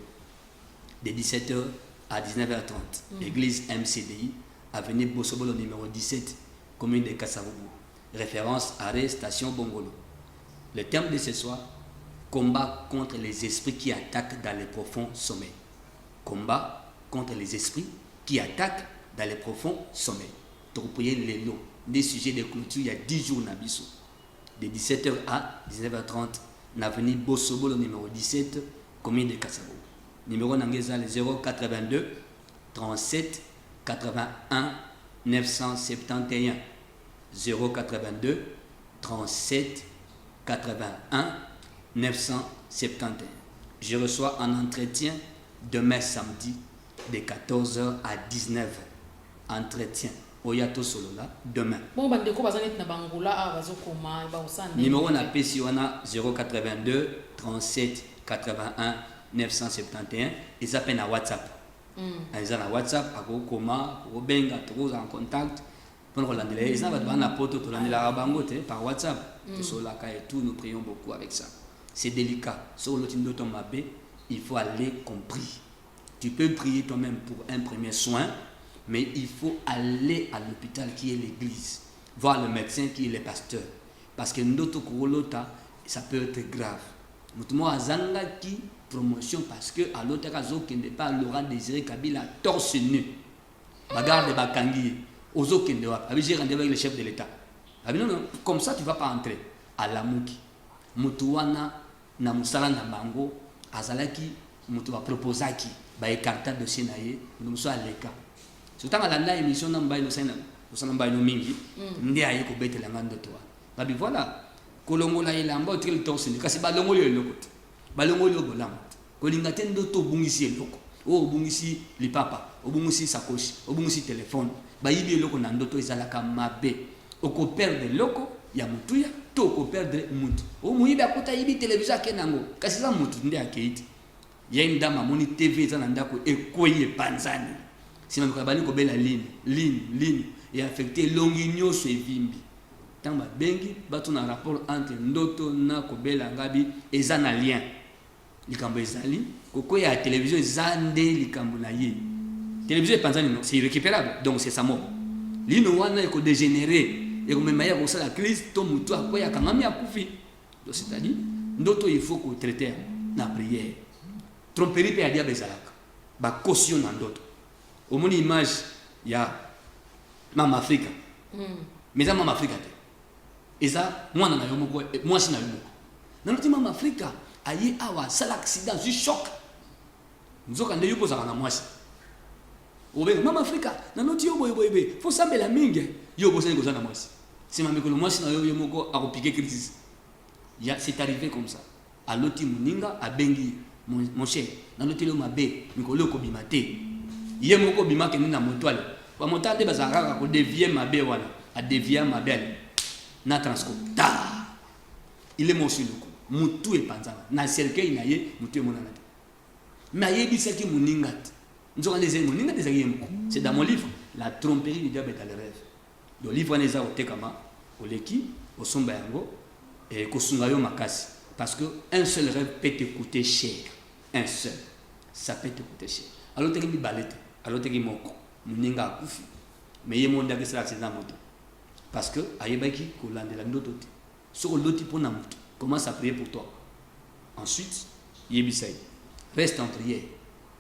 De 17h à 19h30. Église MCDI, avenue Bossobolo numéro 17, commune de Kassaroubou. Référence arrêt station Bongolo. Le thème de ce soir, combat contre les esprits qui attaquent dans les profonds sommets. Combat contre les esprits qui attaquent dans les profonds sommets. Donc, priez les lots. Des sujets de clôture, il y a 10 jours Nabiso. De 17h à 19h30, l'avenue Bossobolo numéro 17, commune de Kassabo. Numéro Nangeza, le 082 37 81 971. 082 37 81 971. Je reçois un entretien demain samedi de 14h à 19h. Entretien. Oyato Solola demain. Bon, bandeko bazanit na bangula a bazokoma ba osande. Numéro na PCONA 082 37 81 971. Ils appellent à WhatsApp. Ils ont à WhatsApp, à Koma, au Benga, tous en contact. Pour nous l'anglais, ils ont un poto pour l'anglais par WhatsApp. Et tout, nous prions beaucoup avec ça. C'est délicat. Sur le de ton mabé, il faut aller compris. Tu peux prier toi-même pour un premier soin. Mais il faut aller à l'hôpital qui est l'église, voir le médecin qui est le pasteur. Parce que notre corolota, ça peut être grave. Nous avons qui promotion parce que à l'autre cas, qui n'est pas Laurent Désiré Kabila torse nu. Bagarre de Bakangi, aux autres qui ne doivent pas. J'ai rendez-vous avec le chef de l'État. Comme ça, tu ne vas pas entrer à la Mouki. Mutuana, Namusala Nabango, Azalaki, Mutua Proposaki, Baekarta de Senaye, nous sommes à l'écart. Surtout à la émission d'Ambaï no Sénat, nous sommes en Mingi, nous avons été la main de toi. Babi voilà, Kolongo la ilamba, au tel torse, kasi balongo le lokot, balongo le bolam, Kolingaten d'oto bungisi le loko, oh bungisi li papa, oh bungisi sakoshi, oh bungisi téléphone, bayibi loko nandoto izalaka mabe, oko perdre loko, ya mutuya, to oko perdre mutu, oh muibi akota yibi télévision kenango, kasi za mutu ndi akeiti, ya une dame moni TV zanandako ekoye panzani. Si on a la ligne, et affecté l'ongigno sur Vimbi. Tant que bengi, on a un rapport entre Ndoto, Nakobela, Ngabi et Zanalien. Les Cambezali, Koko et la télévision, Zande, les Cambonaye. La télévision c'est irrécupérable, donc c'est sa mort. L'inowana est dégénéré, et comme Maya Rosa la crise, Tom ou toi, Koya Kamami a Koufi. Donc c'est-à-dire, Ndoto, il faut qu'on traite la prière. Tromperie peut aller à Bezalak. Ba caution dans d'autres. Au moins image il y a Mama Africa. Mais ça Mama Africa. Et ça moi na yo moko moi si na yo moko. Na noti Mama Africa ayi awa sala accident je choc. Nzoka nde yo poza na moi. Obe Mama Africa na noti yo boy faut sambela mingi yo boza ni na moi. C'est ma mikolo moi si na yo moko a piquer crise. C'est arrivé comme ça. À l'oti muninga a bengi mon cher. Na noti lo mabe mikolo ko bimate. Yé moko bimake ni na motoile ba motade bazaka ko dévier mabe wala a dévier mabe na transco ta il est mosu loko mutu e panzana na cercueil na ye mutu e monana mais ayebi ce qui moningat nzoka les moningat des ayemko c'est dans mon livre la tromperie du diable dans le rêve le livre neza otekama oleki osomba yango et kosunga yo makasi parce que un seul rêve peut te coûter cher, un seul ça peut te coûter cher alors tu es balete alors tu es moko muninga akufi mais ye monde que ça c'est dans moto parce que ayebaki ko landela ndoto te so loti pona moto commence à prier pour toi ensuite yebisai reste en prière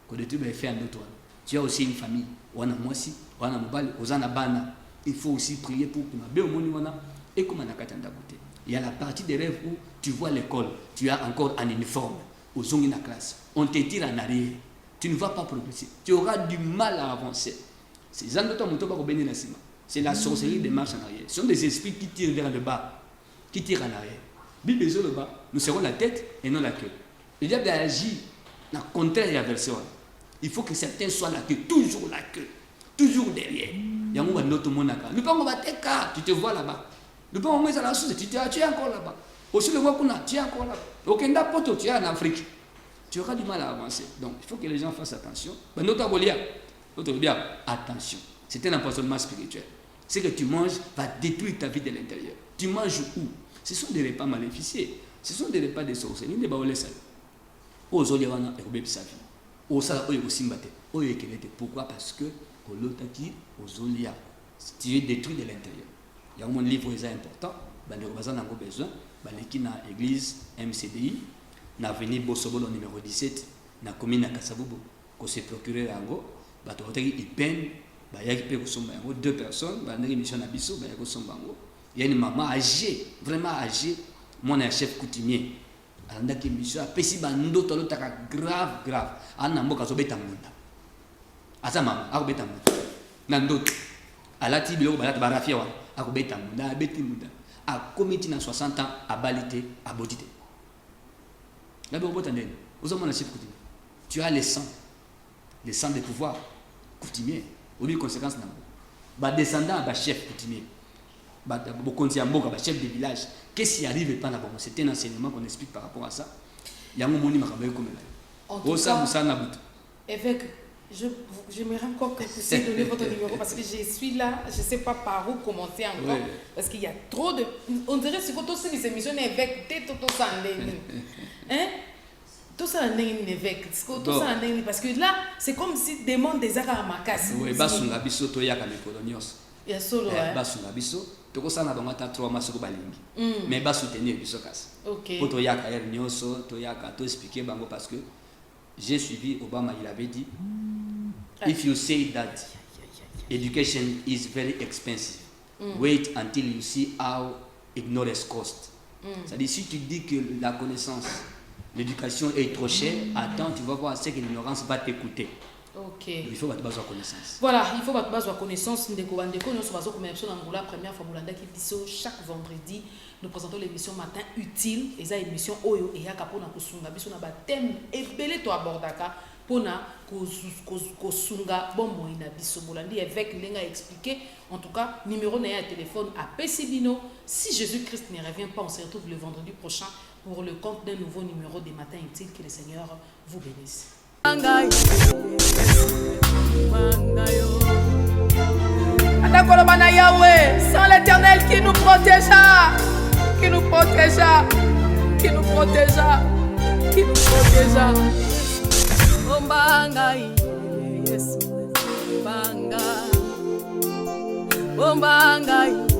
que tu vas faire ndoto tu as aussi une famille wana mwasi wana mobali ozana bana il faut aussi prier pour que ma be omoni wana et comme na katanda côté il y a la partie des rêves où tu vois l'école tu as encore un uniforme aux zongi na classe on te tire en arrière. Tu ne vas pas progresser. Tu auras du mal à avancer. C'est Zandoto Mutoba Kobeni Nasima. C'est la sorcellerie des marches en arrière. Ce sont des esprits qui tirent vers le bas, qui tirent en arrière. Bible est sur le bas, nous serons la tête et non la queue. Le diable agit dans le contraire de la version. Il faut que certains soient la queue, toujours la queue, toujours derrière. Il y a un autre monde là. Nous pas tu te vois là-bas. Nous pas on à la source, tu es encore là-bas. Aussi le voit qu'on a, tu es encore là-bas. Aucun poto, tu es en Afrique. Tu auras du mal à avancer. Donc il faut que les gens fassent attention. Attention. C'est un empoisonnement spirituel. Ce que tu manges va détruire ta vie de l'intérieur. Tu manges où? Ce sont des repas maléficiés. Ce sont des repas de sorcellerie. Pourquoi? Parce que tu es détruit de l'intérieur. Il y a un livre qui est important. Il y a besoin dans l'église MCDI. Na avenue Bosobolo numéro 17. Na commune à Kasabubu. Qu'on s'est procuré à Ango. Ils peinent. Il y a deux personnes. Il y a une maman âgée, vraiment âgée. Mon chef coutumier. Elle a une mission. Grave. Elle a une mission grave. Elle a dit a commis 60 ans à balité, à bodité. Tu as le sang de pouvoir coutumier. Au lieu de conséquences, descendant à chef coutumier, chef de village. Qu'est-ce qui arrive pas là-bas? C'est un enseignement qu'on explique par rapport à ça. Il y a un moment où évêque, j'aimerais encore que vous puissiez donner votre numéro parce que je suis là, je ne sais pas par où commencer encore. Oui. Parce qu'il y a trop de. On dirait que quand on se dit émission évêque, t'es tout ça hein? Tout ça en évêque. Parce que là, c'est comme si des mondes des arts à ma casse. Oui, basunga biso toyaka mécolonios. Il y a solo, basunga biso. Tokosana bangata 3 masoko balingi. Mais soutenir biso casse. OK. Pour toyaka er nyoso, toyaka to expliquer bango parce que j'ai suivi Obama, il avait dit if you say that education is very expensive, wait until you see how ignorance cost. C'est-à-dire si tu dis que la connaissance, l'éducation est trop chère, attends, tu vas voir ce que l'ignorance va t'écouter. Ok. Il faut avoir connaissance. Voilà, il faut avoir connaissance. La première fois, chaque vendredi, nous présentons l'émission Matin Utile. Et cette émission, Oyo et Yakapona Kusunga, biso na thème et belé to abordaka pona Kusunga bombo ina biso bolandi avec lenga expliqué. En tout cas, numéro na téléphone à Pessibino. Si Jésus-Christ ne revient pas, on se retrouve le vendredi prochain pour le compte d'un nouveau numéro des Matins Utiles. Que le Seigneur vous bénisse. Sans l'Éternel qui nous protégea, qui nous protégea, qui nous protégea, qui nous protégea. Bombangai, yes, Bombangai.